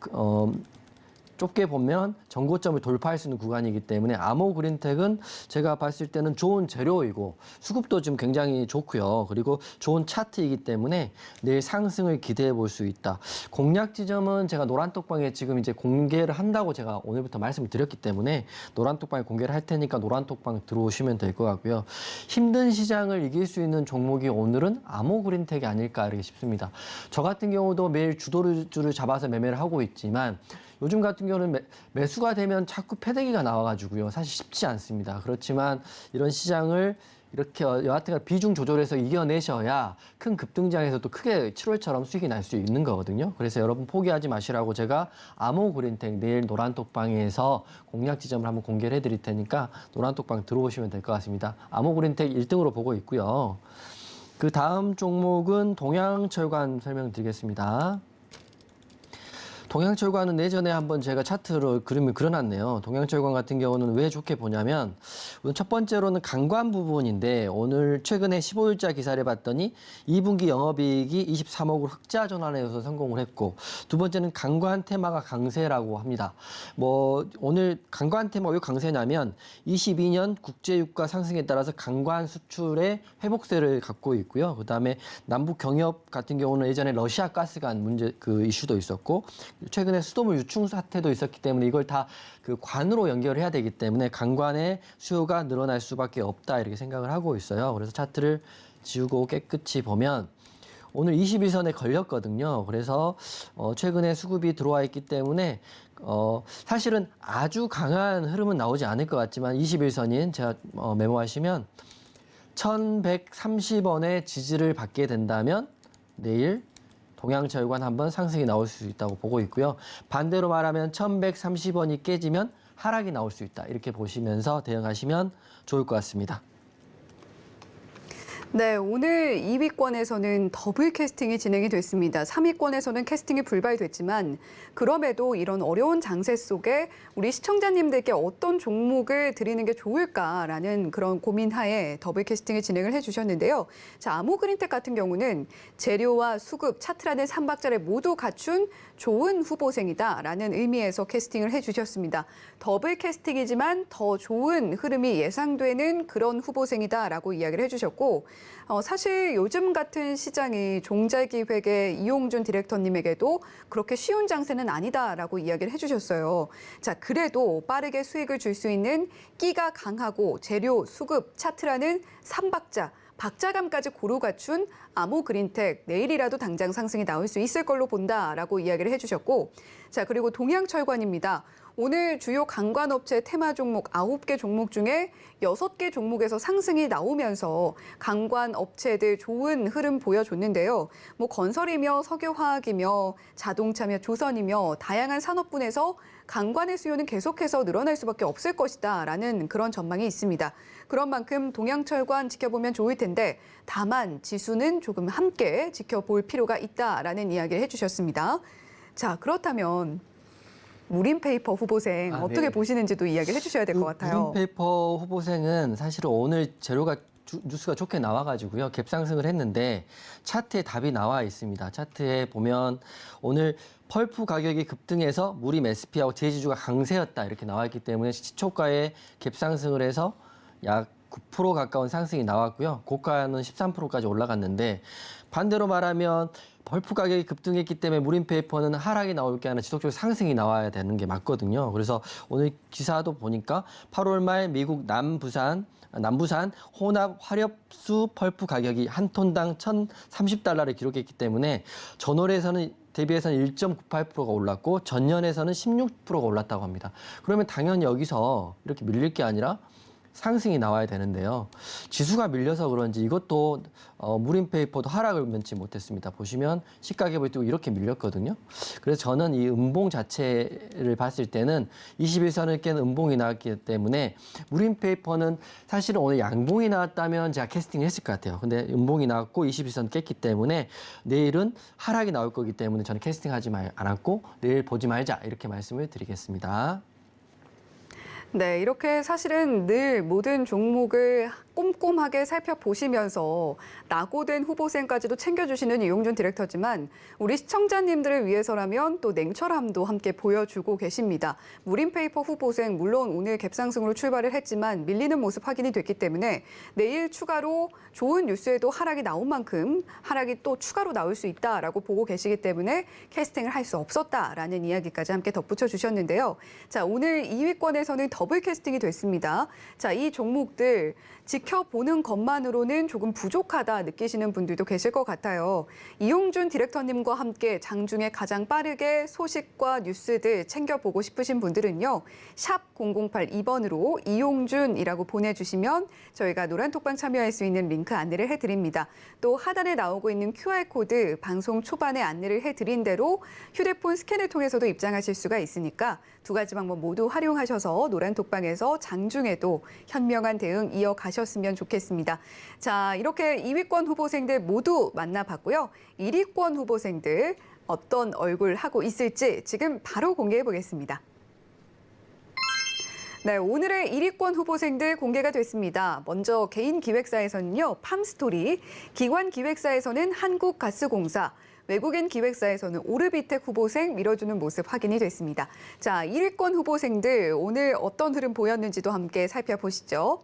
좁게 보면 전고점을 돌파할 수 있는 구간이기 때문에 아모그린텍은 제가 봤을 때는 좋은 재료이고 수급도 지금 굉장히 좋고요. 그리고 좋은 차트이기 때문에 내일 상승을 기대해 볼 수 있다. 공략 지점은 제가 노란톡방에 지금 이제 공개를 한다고 제가 오늘부터 말씀을 드렸기 때문에 노란톡방에 공개를 할 테니까 노란톡방 들어오시면 될 것 같고요. 힘든 시장을 이길 수 있는 종목이 오늘은 아모그린텍이 아닐까 이렇게 싶습니다. 저 같은 경우도 매일 주도주를 잡아서 매매를 하고 있지만 요즘 같은 경우는 매수가 되면 자꾸 패대기가 나와가지고요. 사실 쉽지 않습니다. 그렇지만 이런 시장을 이렇게 여하튼 비중 조절해서 이겨내셔야 큰 급등장에서도 크게 7월처럼 수익이 날 수 있는 거거든요. 그래서 여러분 포기하지 마시라고 제가 아모그린텍 내일 노란톡방에서 공략 지점을 한번 공개를 해드릴 테니까 노란톡방 들어오시면 될 것 같습니다. 아모그린텍 1등으로 보고 있고요. 그 다음 종목은 동양철관 설명드리겠습니다. 동양철관은 예전에 한번 제가 차트로 그림을 그려놨네요. 동양철관 같은 경우는 왜 좋게 보냐면 우선 첫 번째로는 강관 부분인데 오늘 최근에 15일자 기사를 봤더니 2분기 영업이익이 23억으로 흑자 전환해서 성공을 했고 두 번째는 강관 테마가 강세라고 합니다. 오늘 강관 테마가 왜 강세냐면 22년 국제유가 상승에 따라서 강관 수출의 회복세를 갖고 있고요. 그다음에 남북 경협 같은 경우는 예전에 러시아 가스관 문제 그 이슈도 있었고 최근에 수돗물 유충 사태도 있었기 때문에 이걸 다 그 관으로 연결해야 되기 때문에 강관의 수요가 늘어날 수밖에 없다 이렇게 생각을 하고 있어요. 그래서 차트를 지우고 깨끗이 보면 오늘 21선에 걸렸거든요. 그래서 최근에 수급이 들어와 있기 때문에 사실은 아주 강한 흐름은 나오지 않을 것 같지만 21선인 제가 메모하시면 1130원의 지지를 받게 된다면 내일 동양철관 한번 상승이 나올 수 있다고 보고 있고요. 반대로 말하면 1130원이 깨지면 하락이 나올 수 있다. 이렇게 보시면서 대응하시면 좋을 것 같습니다. 네, 오늘 2위권에서는 더블 캐스팅이 진행이 됐습니다. 3위권에서는 캐스팅이 불발됐지만 그럼에도 이런 어려운 장세 속에 우리 시청자님들께 어떤 종목을 드리는 게 좋을까라는 그런 고민하에 더블 캐스팅을 진행을 해주셨는데요. 자, 아모그린텍 같은 경우는 재료와 수급, 차트라는 3박자를 모두 갖춘 좋은 후보생이다라는 의미에서 캐스팅을 해주셨습니다. 더블 캐스팅이지만 더 좋은 흐름이 예상되는 그런 후보생이다라고 이야기를 해주셨고 사실 요즘 같은 시장이 종잘기획의 이용준 디렉터님에게도 그렇게 쉬운 장세는 아니다라고 이야기를 해주셨어요. 자, 그래도 빠르게 수익을 줄 수 있는 끼가 강하고 재료, 수급, 차트라는 3박자, 박자감까지 고루 갖춘 아모그린텍 내일이라도 당장 상승이 나올 수 있을 걸로 본다라고 이야기를 해주셨고 자 그리고 동양철관입니다. 오늘 주요 강관업체 테마 종목 9개 종목 중에 6개 종목에서 상승이 나오면서 강관업체들 좋은 흐름 보여줬는데요. 뭐 건설이며 석유화학이며 자동차며 조선이며 다양한 산업군에서 강관의 수요는 계속해서 늘어날 수밖에 없을 것이다라는 그런 전망이 있습니다. 그런 만큼 동양철관 지켜보면 좋을 텐데 다만 지수는 조금 함께 지켜볼 필요가 있다라는 이야기를 해주셨습니다. 자, 그렇다면 무림페이퍼 후보생 어떻게 네. 보시는지도 이야기를 해주셔야 될 것 같아요. 무림페이퍼 후보생은 사실은 오늘 재료가 뉴스가 좋게 나와가지고요. 갭상승을 했는데 차트에 답이 나와 있습니다. 차트에 보면 오늘 펄프 가격이 급등해서 무림 SP하고 제지주가 강세였다 이렇게 나와 있기 때문에 시초가에 갭상승을 해서 약 9% 가까운 상승이 나왔고요. 고가는 13%까지 올라갔는데 반대로 말하면 펄프 가격이 급등했기 때문에 무림페이퍼는 하락이 나올 게 아니라 지속적으로 상승이 나와야 되는 게 맞거든요. 그래서 오늘 기사도 보니까 8월 말 미국 남부산 혼합 화력수 펄프 가격이 한 톤당 1,030달러를 기록했기 때문에 전월에서는 대비해서는 1.98%가 올랐고 전년에서는 16%가 올랐다고 합니다. 그러면 당연히 여기서 이렇게 밀릴 게 아니라 상승이 나와야 되는데요. 지수가 밀려서 그런지 이것도 무림페이퍼도 하락을 면치 못했습니다. 보시면 시가갭을 띄고 이렇게 밀렸거든요. 그래서 저는 이 음봉 자체를 봤을 때는 21선을 깬 음봉이 나왔기 때문에 무림페이퍼는 사실은 오늘 양봉이 나왔다면 제가 캐스팅을 했을 것 같아요. 근데 음봉이 나왔고 21선 깼기 때문에 내일은 하락이 나올 거기 때문에 저는 캐스팅하지 않았고 내일 보지 말자 이렇게 말씀을 드리겠습니다. 네, 이렇게 사실은 늘 모든 종목을 꼼꼼하게 살펴보시면서 낙오된 후보생까지도 챙겨주시는 이용준 디렉터지만 우리 시청자님들을 위해서라면 또 냉철함도 함께 보여주고 계십니다. 무림페이퍼 후보생 물론 오늘 갭상승으로 출발을 했지만 밀리는 모습 확인이 됐기 때문에 내일 추가로 좋은 뉴스에도 하락이 나온 만큼 하락이 또 추가로 나올 수 있다라고 보고 계시기 때문에 캐스팅을 할 수 없었다라는 이야기까지 함께 덧붙여 주셨는데요. 자, 오늘 2위권에서는 더블 캐스팅이 됐습니다. 자, 이 종목들 지켜보는 것만으로는 조금 부족하다 느끼시는 분들도 계실 것 같아요. 이용준 디렉터님과 함께 장중에 가장 빠르게 소식과 뉴스들 챙겨보고 싶으신 분들은요. 샵 0082번으로 이용준이라고 보내주시면 저희가 노란톡방 참여할 수 있는 링크 안내를 해드립니다. 또 하단에 나오고 있는 QR코드 방송 초반에 안내를 해드린 대로 휴대폰 스캔을 통해서도 입장하실 수가 있으니까 두 가지 방법 모두 활용하셔서 노란톡방에서 장중에도 현명한 대응 이어가셨으면 좋겠습니다. 자, 이렇게 2위권 후보생들 모두 만나봤고요. 1위권 후보생들 어떤 얼굴 하고 있을지 지금 바로 공개해 보겠습니다. 네, 오늘의 1위권 후보생들 공개가 됐습니다. 먼저 개인 기획사에서는요, 팜스토리, 기관 기획사에서는 한국가스공사, 외국인 기획사에서는 오르비텍 후보생 밀어주는 모습 확인이 됐습니다. 자, 1위권 후보생들 오늘 어떤 흐름 보였는지도 함께 살펴보시죠.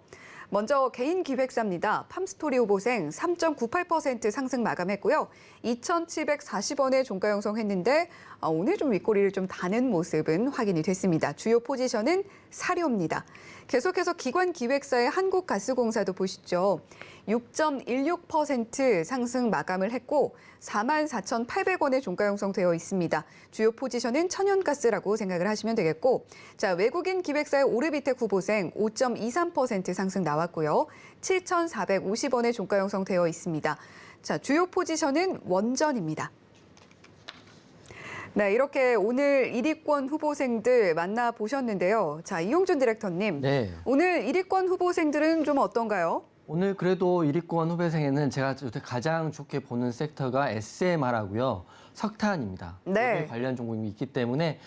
먼저 개인 기획사입니다. 팜스토리 후보생 3.98% 상승 마감했고요. 2,740원에 종가 형성했는데 오늘 좀 윗꼬리를 좀 다는 모습은 확인이 됐습니다. 주요 포지션은 사료입니다. 계속해서 기관 기획사의 한국가스공사도 보시죠. 6.16% 상승 마감을 했고 44,800원에 종가 형성되어 있습니다. 주요 포지션은 천연가스라고 생각을 하시면 되겠고, 자, 외국인 기획사의 오르비텍 후보생 5.23% 상승 나왔고요. 7,450원에 종가 형성되어 있습니다. 자, 주요 포지션은 원전입니다. 네, 이렇게 오늘 1위권 후보생들 만나보셨는데요. 자, 이용준 디렉터님, 네. 오늘 1위권 후보생들은 좀 어떤가요? 오늘 그래도 1위권 후보생에는 제가 가장 좋게 보는 섹터가 SMR하고요. 석탄입니다. 네. 여기 관련 종목이 있기 때문에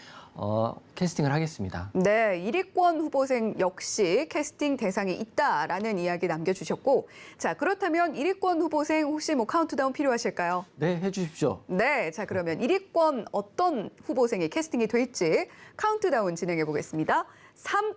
캐스팅을 하겠습니다. 네, 1위권 후보생 역시 캐스팅 대상이 있다라는 이야기 남겨주셨고, 자, 그렇다면 1위권 후보생 혹시 뭐 카운트다운 필요하실까요? 네, 해주십시오. 네, 자, 그러면 1위권 어떤 후보생이 캐스팅이 될지 카운트다운 진행해 보겠습니다. 3,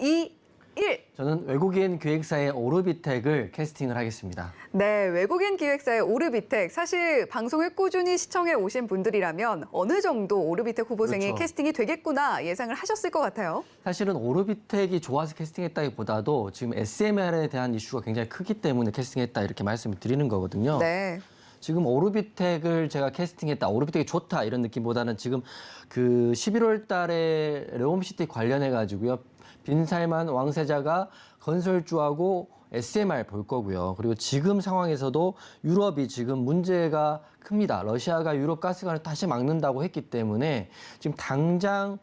2, 1. 저는 외국인 기획사의 오르비텍을 캐스팅을 하겠습니다. 네, 외국인 기획사의 오르비텍. 사실 방송을 꾸준히 시청해 오신 분들이라면 어느 정도 오르비텍 후보생이 그렇죠. 캐스팅이 되겠구나 예상을 하셨을 것 같아요. 사실은 오르비텍이 좋아서 캐스팅했다기보다도 지금 SMR에 대한 이슈가 굉장히 크기 때문에 캐스팅했다 이렇게 말씀을 드리는 거거든요. 네. 지금 오르비텍을 제가 캐스팅했다, 오르비텍이 좋다 이런 느낌보다는 지금 그 11월 달에 레옴시티 관련해 가지고요. 빈살만 왕세자가 건설주하고 SMR 볼 거고요. 그리고 지금 상황에서도 유럽이 지금 문제가 큽니다. 러시아가 유럽 가스관을 다시 막는다고 했기 때문에 지금 당장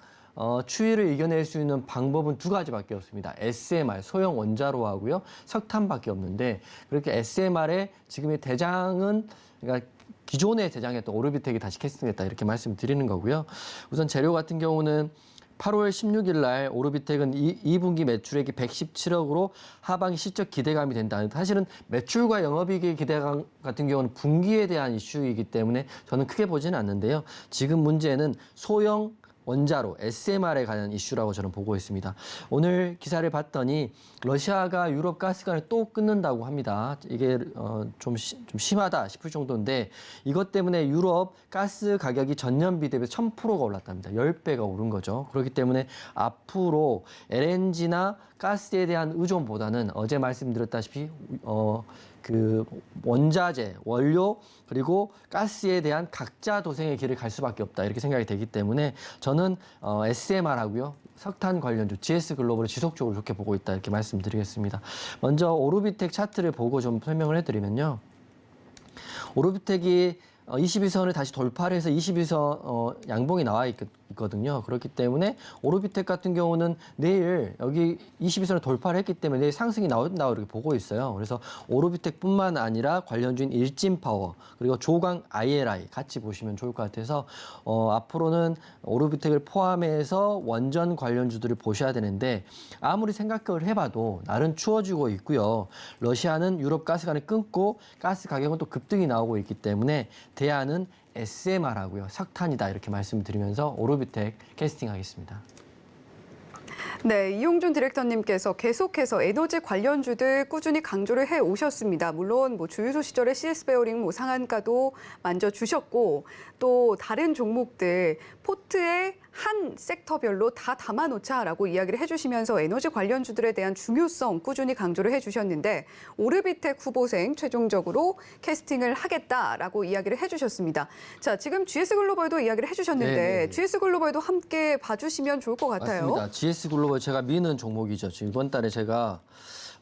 추이를 이겨낼 수 있는 방법은 두 가지밖에 없습니다. SMR, 소형 원자로하고요. 석탄밖에 없는데 그렇게 SMR의 지금의 대장은 그러니까 기존의 대장이었던 오르비텍이 다시 캐스팅됐다 이렇게 말씀드리는 거고요. 우선 재료 같은 경우는 8월 16일 날 오르비텍은 2분기 매출액이 117억으로 하반기 실적 기대감이 된다. 사실은 매출과 영업이익의 기대감 같은 경우는 분기에 대한 이슈이기 때문에 저는 크게 보지는 않는데요. 지금 문제는 소형 원자로 SMR에 관한 이슈라고 저는 보고 있습니다. 오늘 기사를 봤더니 러시아가 유럽 가스관을 또 끊는다고 합니다. 이게 좀 심하다 싶을 정도인데 이것 때문에 유럽 가스 가격이 전년비 대비 1000%가 올랐답니다. 10배가 오른 거죠. 그렇기 때문에 앞으로 LNG나 가스에 대한 의존보다는 어제 말씀드렸다시피 그 원자재, 원료 그리고 가스에 대한 각자 도생의 길을 갈 수밖에 없다 이렇게 생각이 되기 때문에 저는 SMR하고요. 석탄 관련주 GS 글로벌을 지속적으로 좋게 보고 있다 이렇게 말씀드리겠습니다. 먼저 오르비텍 차트를 보고 좀 설명을 해드리면요. 오르비텍이 21선을 다시 돌파를 해서 21선 양봉이 나와 있거든요. 그렇기 때문에 오르비텍 같은 경우는 내일 여기 22선을 돌파를 했기 때문에 내일 상승이 나온다고 이렇게 보고 있어요. 그래서 오르비텍뿐만 아니라 관련주인 일진파워 그리고 조강 ILI 같이 보시면 좋을 것 같아서 앞으로는 오르비텍을 포함해서 원전 관련주들을 보셔야 되는데 아무리 생각을 해봐도 날은 추워지고 있고요. 러시아는 유럽 가스관을 끊고 가스 가격은 또 급등이 나오고 있기 때문에 대안은 SMR하고요. 석탄이다 이렇게 말씀드리면서 오르비텍 캐스팅하겠습니다. 네, 이용준 디렉터님께서 계속해서 에너지 관련주들 꾸준히 강조를 해 오셨습니다. 물론 주유소 시절에 CS 베어링 상한가도 만져주셨고 또 다른 종목들 포트에 한 섹터별로 다 담아놓자라고 이야기를 해주시면서 에너지 관련주들에 대한 중요성 꾸준히 강조를 해주셨는데 오르비텍 후보생 최종적으로 캐스팅을 하겠다라고 이야기를 해주셨습니다. 자, 지금 GS 글로벌도 이야기를 해주셨는데 네네. GS 글로벌도 함께 봐주시면 좋을 것 같아요. 맞습니다. GS 글로벌 제가 미는 종목이죠. 지금 이번 달에 제가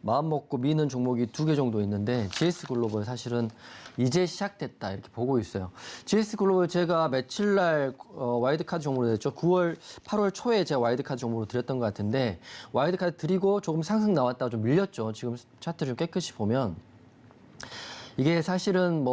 마음 먹고 미는 종목이 2개 정도 있는데 GS 글로벌 사실은 이제 시작됐다 이렇게 보고 있어요. GS 글로벌 제가 며칠 날 와이드카드 종목으로 됐죠. 8월 초에 제가 와이드카드 종목으로 드렸던 것 같은데 와이드카드 드리고 조금 상승 나왔다가 좀 밀렸죠. 지금 차트를 좀 깨끗이 보면 이게 사실은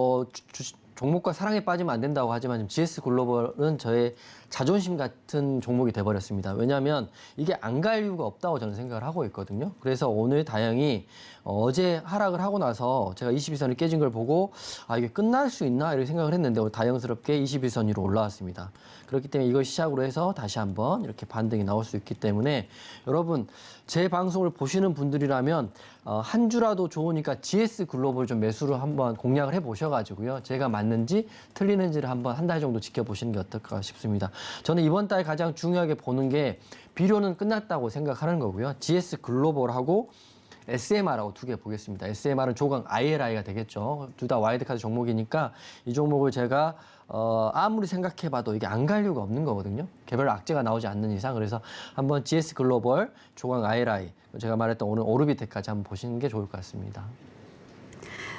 종목과 사랑에 빠지면 안 된다고 하지만 지금 GS 글로벌은 저의 자존심 같은 종목이 돼버렸습니다. 왜냐하면 이게 안 갈 이유가 없다고 저는 생각을 하고 있거든요. 그래서 오늘 다행히 어제 하락을 하고 나서 제가 22선이 깨진 걸 보고 이게 끝날 수 있나 이렇게 생각을 했는데 오늘 다행스럽게 21선 위로 올라왔습니다. 그렇기 때문에 이걸 시작으로 해서 다시 한번 이렇게 반등이 나올 수 있기 때문에 여러분 제 방송을 보시는 분들이라면 한 주라도 좋으니까 GS 글로벌 좀 매수를 한번 공략을 해보셔가지고요. 제가 맞는지 틀리는지를 한번 한 달 정도 지켜보시는 게 어떨까 싶습니다. 저는 이번 달 가장 중요하게 보는 게 비료는 끝났다고 생각하는 거고요. GS 글로벌하고 SMR하고 2개 보겠습니다. SMR은 조강 ILI가 되겠죠. 둘 다 와이드카드 종목이니까 이 종목을 제가 아무리 생각해봐도 이게 안 갈 이유가 없는 거거든요. 개별 악재가 나오지 않는 이상. 그래서 한번 GS 글로벌, 조강 ILI, 제가 말했던 오늘 오르비텍까지 한번 보시는 게 좋을 것 같습니다.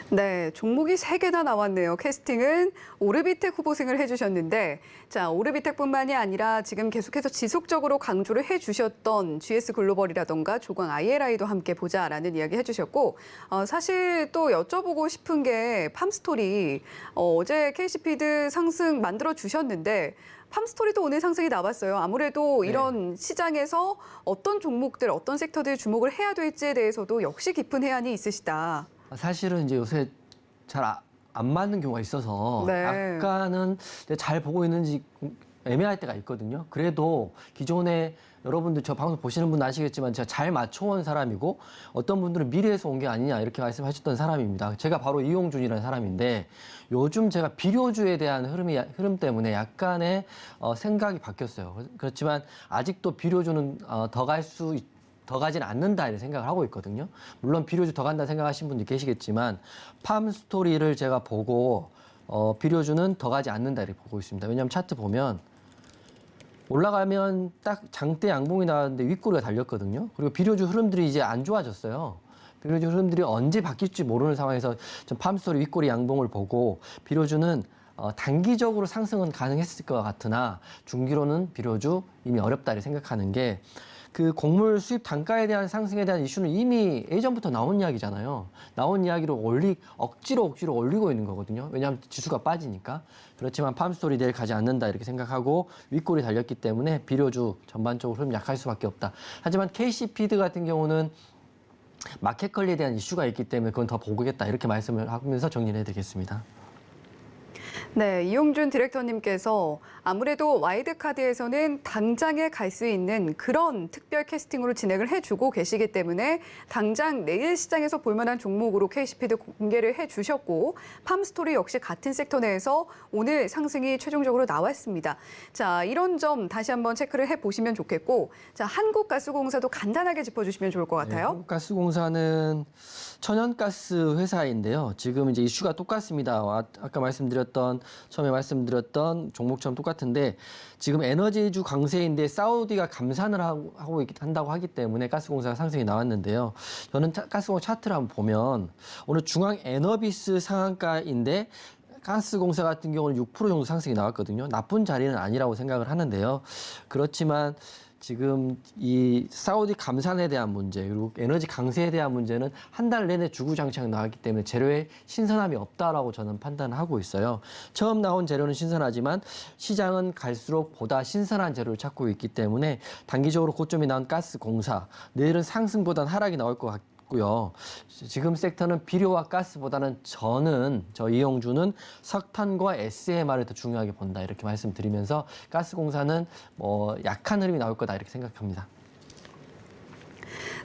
네, 종목이 3개나 나왔네요. 캐스팅은 오르비텍 후보생을 해주셨는데 자, 오르비텍뿐만이 아니라 지금 계속해서 지속적으로 강조를 해주셨던 GS 글로벌이라던가 조강 ILI도 함께 보자라는 이야기 해주셨고 사실 또 여쭤보고 싶은 게 팜스토리 어제 KC피드 상승 만들어주셨는데 팜스토리도 오늘 상승이 나왔어요. 아무래도 이런 시장에서 어떤 종목들, 어떤 섹터들 주목을 해야 될지에 대해서도 역시 깊은 해안이 있으시다. 사실은 이제 요새 잘 안 맞는 경우가 있어서 네. 약간은 잘 보고 있는지 애매할 때가 있거든요. 그래도 기존에 여러분들 저 방송 보시는 분은 아시겠지만 제가 잘 맞춰온 사람이고 어떤 분들은 미래에서 온 게 아니냐 이렇게 말씀하셨던 사람입니다. 제가 바로 이용준이라는 사람인데 요즘 제가 비료주에 대한 흐름 때문에 약간의 생각이 바뀌었어요. 그렇지만 아직도 비료주는 더 가진 않는다 이런 생각을 하고 있거든요. 물론 비료주 더 간다 생각하시는 분들 계시겠지만 팜스토리를 제가 보고 비료주는 더 가지 않는다 이렇게 보고 있습니다. 왜냐하면 차트 보면 올라가면 딱 장대 양봉이 나왔는데 윗꼬리가 달렸거든요. 그리고 비료주 흐름들이 이제 안 좋아졌어요. 비료주 흐름들이 언제 바뀔지 모르는 상황에서 좀 팜스토리 윗꼬리 양봉을 보고 비료주는 단기적으로 상승은 가능했을 것 같으나 중기로는 비료주 이미 어렵다 이렇게 생각하는 게 그 곡물 수입 단가에 대한 상승에 대한 이슈는 이미 예전부터 나온 이야기잖아요. 나온 이야기로 억지로 올리고 있는 거거든요. 왜냐하면 지수가 빠지니까. 그렇지만 팜스토리 내일 가지 않는다 이렇게 생각하고 윗골이 달렸기 때문에 비료주 전반적으로 흐름 약할 수밖에 없다. 하지만 KC피드 같은 경우는 마켓 관리에 대한 이슈가 있기 때문에 그건 더 보겠다 이렇게 말씀을 하면서 정리를 해드리겠습니다. 네, 이용준 디렉터님께서 아무래도 와이드카드에서는 당장에 갈 수 있는 그런 특별 캐스팅으로 진행을 해주고 계시기 때문에 당장 내일 시장에서 볼만한 종목으로 KC피드 공개를 해주셨고 팜스토리 역시 같은 섹터 내에서 오늘 상승이 최종적으로 나왔습니다. 자, 이런 점 다시 한번 체크를 해보시면 좋겠고 자, 한국가스공사도 간단하게 짚어주시면 좋을 것 같아요. 네, 한국가스공사는 천연가스 회사인데요. 지금 이제 이슈가 똑같습니다. 아까 처음에 말씀드렸던 종목처럼 똑같은데 지금 에너지주 강세인데 사우디가 감산을 한다고 하기 때문에 가스공사가 상승이 나왔는데요. 저는 가스공사 차트를 한번 보면 오늘 중앙 에너비스 상한가인데 가스공사 같은 경우는 6% 정도 상승이 나왔거든요. 나쁜 자리는 아니라고 생각을 하는데요. 그렇지만 지금 이 사우디 감산에 대한 문제 그리고 에너지 강세에 대한 문제는 한 달 내내 주구장창 나왔기 때문에 재료에 신선함이 없다라고 저는 판단을 하고 있어요. 처음 나온 재료는 신선하지만 시장은 갈수록 보다 신선한 재료를 찾고 있기 때문에 단기적으로 고점이 나온 가스공사 내일은 상승보다는 하락이 나올 것 같고요. 지금 섹터는 비료와 가스보다는 저 이용주는 석탄과 SMR을 더 중요하게 본다 이렇게 말씀드리면서 가스공사는 약한 흐름이 나올 거다 이렇게 생각합니다.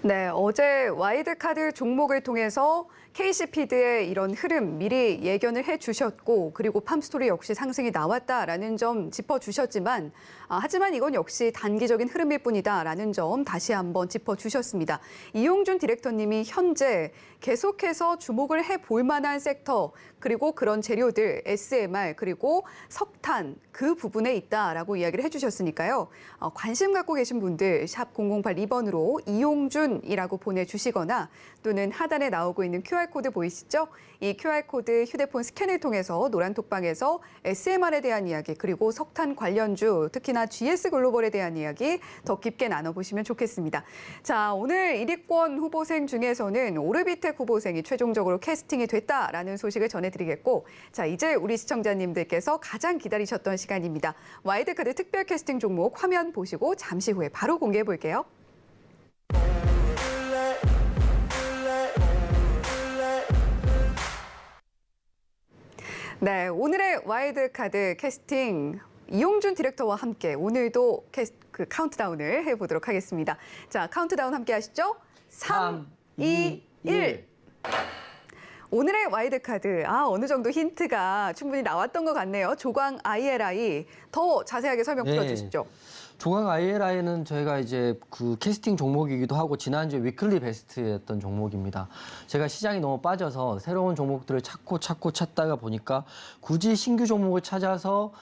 네, 어제 와이드카드 종목을 통해서 KC피드의 이런 흐름 미리 예견을 해주셨고 그리고 팜스토리 역시 상승이 나왔다라는 점 짚어주셨지만 하지만 이건 역시 단기적인 흐름일 뿐이다라는 점 다시 한번 짚어주셨습니다. 이용준 디렉터님이 현재 계속해서 주목을 해볼 만한 섹터 그리고 그런 재료들 SMR 그리고 석탄 그 부분에 있다라고 이야기를 해주셨으니까요. 관심 갖고 계신 분들 샵 0082번으로 이용준이라고 보내주시거나 또는 하단에 나오고 있는 QR코드 보이시죠? 이 QR코드 휴대폰 스캔을 통해서 노란톡방에서 SMR에 대한 이야기 그리고 석탄 관련주 특히나 GS글로벌에 대한 이야기 더 깊게 나눠보시면 좋겠습니다. 자, 오늘 1위권 후보생 중에서는 오르비텍 후보생이 최종적으로 캐스팅이 됐다라는 소식을 전해드리겠고 자, 이제 우리 시청자님들께서 가장 기다리셨던 시간입니다. 와이드카드 특별 캐스팅 종목 화면 보시고 잠시 후에 바로 공개해 볼게요. 네, 오늘의 와이드카드 캐스팅 이용준 디렉터와 함께 오늘도 카운트다운을 해보도록 하겠습니다. 자, 카운트다운 함께 하시죠. 3, 2, 1. 오늘의 와이드카드, 어느 정도 힌트가 충분히 나왔던 것 같네요. 조광 ILI 더 자세하게 설명 풀어주시죠. 조광 ILI는 저희가 이제 그 캐스팅 종목이기도 하고 지난주에 위클리 베스트였던 종목입니다. 제가 시장이 너무 빠져서 새로운 종목들을 찾다가 보니까 굳이 신규 종목을 찾아서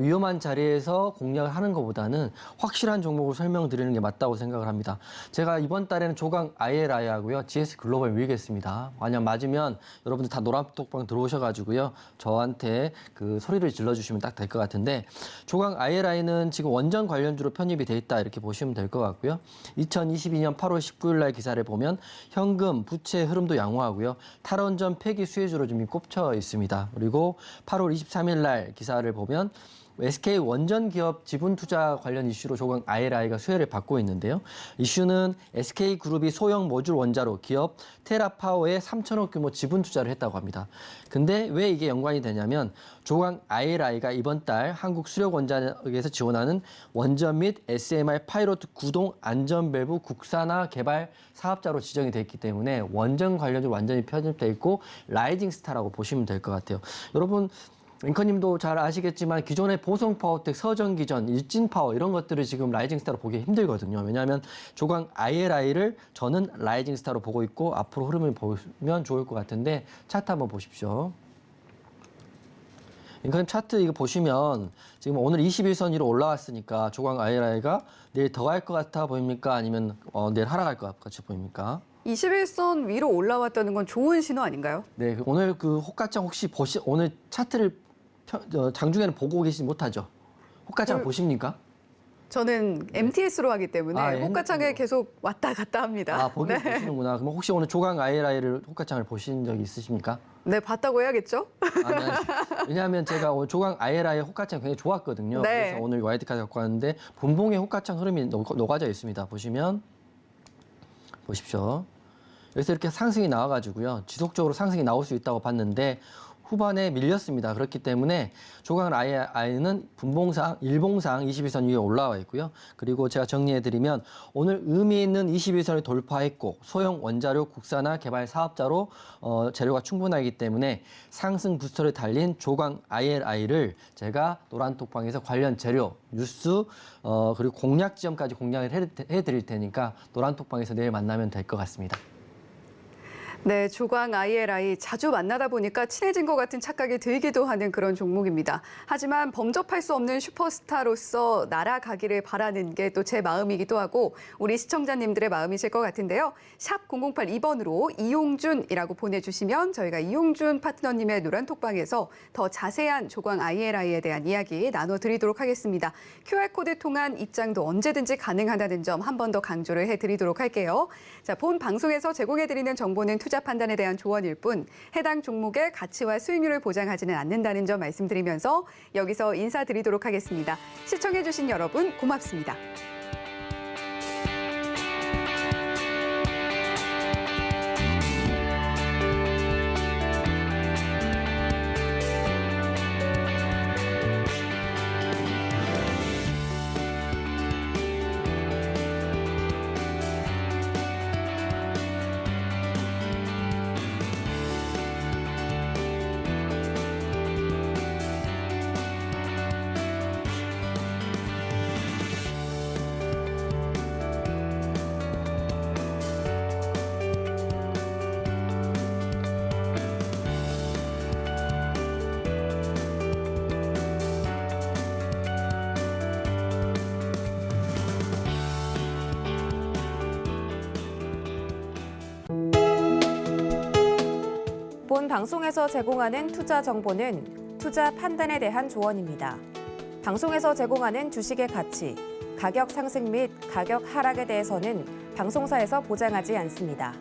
위험한 자리에서 공략을 하는 것보다는 확실한 종목을 설명드리는 게 맞다고 생각을 합니다. 제가 이번 달에는 조광 ILI 하고요. GS 글로벌 밀겠습니다. 만약 맞으면 여러분들 다 노란톡방 들어오셔가지고요. 저한테 그 소리를 질러주시면 딱 될 것 같은데 조광 ILI는 지금 원전 관련주로 편입이 돼 있다 이렇게 보시면 될 것 같고요. 2022년 8월 19일 날 기사를 보면 현금, 부채 흐름도 양호하고요. 탈원전 폐기 수혜주로 좀 꼽혀 있습니다. 그리고 8월 23일 날 기사를 보면 SK 원전 기업 지분 투자 관련 이슈로 조광 ILI가 수혜를 받고 있는데요. 이슈는 SK 그룹이 소형 모듈 원자로 기업 테라파워에 3천억 규모 지분 투자를 했다고 합니다. 근데 왜 이게 연관이 되냐면 조광 ILI가 이번 달 한국 수력원자력에서 지원하는 원전 및 SMR 파이로트 구동 안전밸브 국산화 개발 사업자로 지정이 돼 있기 때문에 원전 관련주 완전히 편입돼 있고 라이징 스타라고 보시면 될 것 같아요. 여러분 앵커님도 잘 아시겠지만 기존의 보성파워텍, 서전기전, 일진파워 이런 것들을 지금 라이징스타로 보기 힘들거든요. 왜냐하면 조광 ILI를 저는 라이징스타로 보고 있고 앞으로 흐름을 보면 좋을 것 같은데 차트 한번 보십시오. 인커님 차트 이거 보시면 지금 오늘 21선 위로 올라왔으니까 조강 IRI가 내일 더 갈 것 같아 보입니까? 아니면 내일 하락할 것 같이 보입니까? 21선 위로 올라왔다는 건 좋은 신호 아닌가요? 네, 오늘 그 호가창 혹시 오늘 차트를 장중에는 보고 계시지 못하죠? 호가창을 보십니까? 저는 MTS로 하기 때문에 아, 예, 호가창에 핸드폰으로. 계속 왔다 갔다 합니다. 아, 보긴 보시는구나. 그럼 혹시 오늘 조강 IRI를 호가창을 보신 적이 있으십니까? 네, 봤다고 해야겠죠? 아니, 왜냐하면 제가 오늘 조강 IRI 호가창 굉장히 좋았거든요. 네. 그래서 오늘 와이드까지 갖고 왔는데 분봉의 호가창 흐름이 녹아져 있습니다. 보십시오. 여기서 이렇게 상승이 나와가지고요. 지속적으로 상승이 나올 수 있다고 봤는데 후반에 밀렸습니다. 그렇기 때문에 조강 IRI는 분봉상, 일봉상 21선 위에 올라와 있고요. 그리고 제가 정리해드리면 오늘 의미 있는 21선을 돌파했고 소형 원자료 국산화 개발 사업자로 재료가 충분하기 때문에 상승 부스터를 달린 조강 IRI를 제가 노란톡방에서 관련 재료, 뉴스, 그리고 공략 지점까지 공략을 해드릴 테니까 노란톡방에서 내일 만나면 될 것 같습니다. 네, 조광 IRI 자주 만나다 보니까 친해진 것 같은 착각이 들기도 하는 그런 종목입니다. 하지만 범접할 수 없는 슈퍼스타로서 날아가기를 바라는 게 또 제 마음이기도 하고 우리 시청자님들의 마음이실 것 같은데요. 샵 0082번으로 이용준이라고 보내주시면 저희가 이용준 파트너님의 노란톡방에서 더 자세한 조광 IRI에 대한 이야기 나눠드리도록 하겠습니다. QR코드 통한 입장도 언제든지 가능하다는 점 한 번 더 강조를 해드리도록 할게요. 자, 본 방송에서 제공해드리는 정보는 투자 판단에 대한 조언일 뿐 해당 종목의 가치와 수익률을 보장하지는 않는다는 점 말씀드리면서 여기서 인사드리도록 하겠습니다. 시청해주신 여러분 고맙습니다. 본 방송에서 제공하는 투자 정보는 투자 판단에 대한 조언입니다. 방송에서 제공하는 주식의 가치, 가격 상승 및 가격 하락에 대해서는 방송사에서 보장하지 않습니다.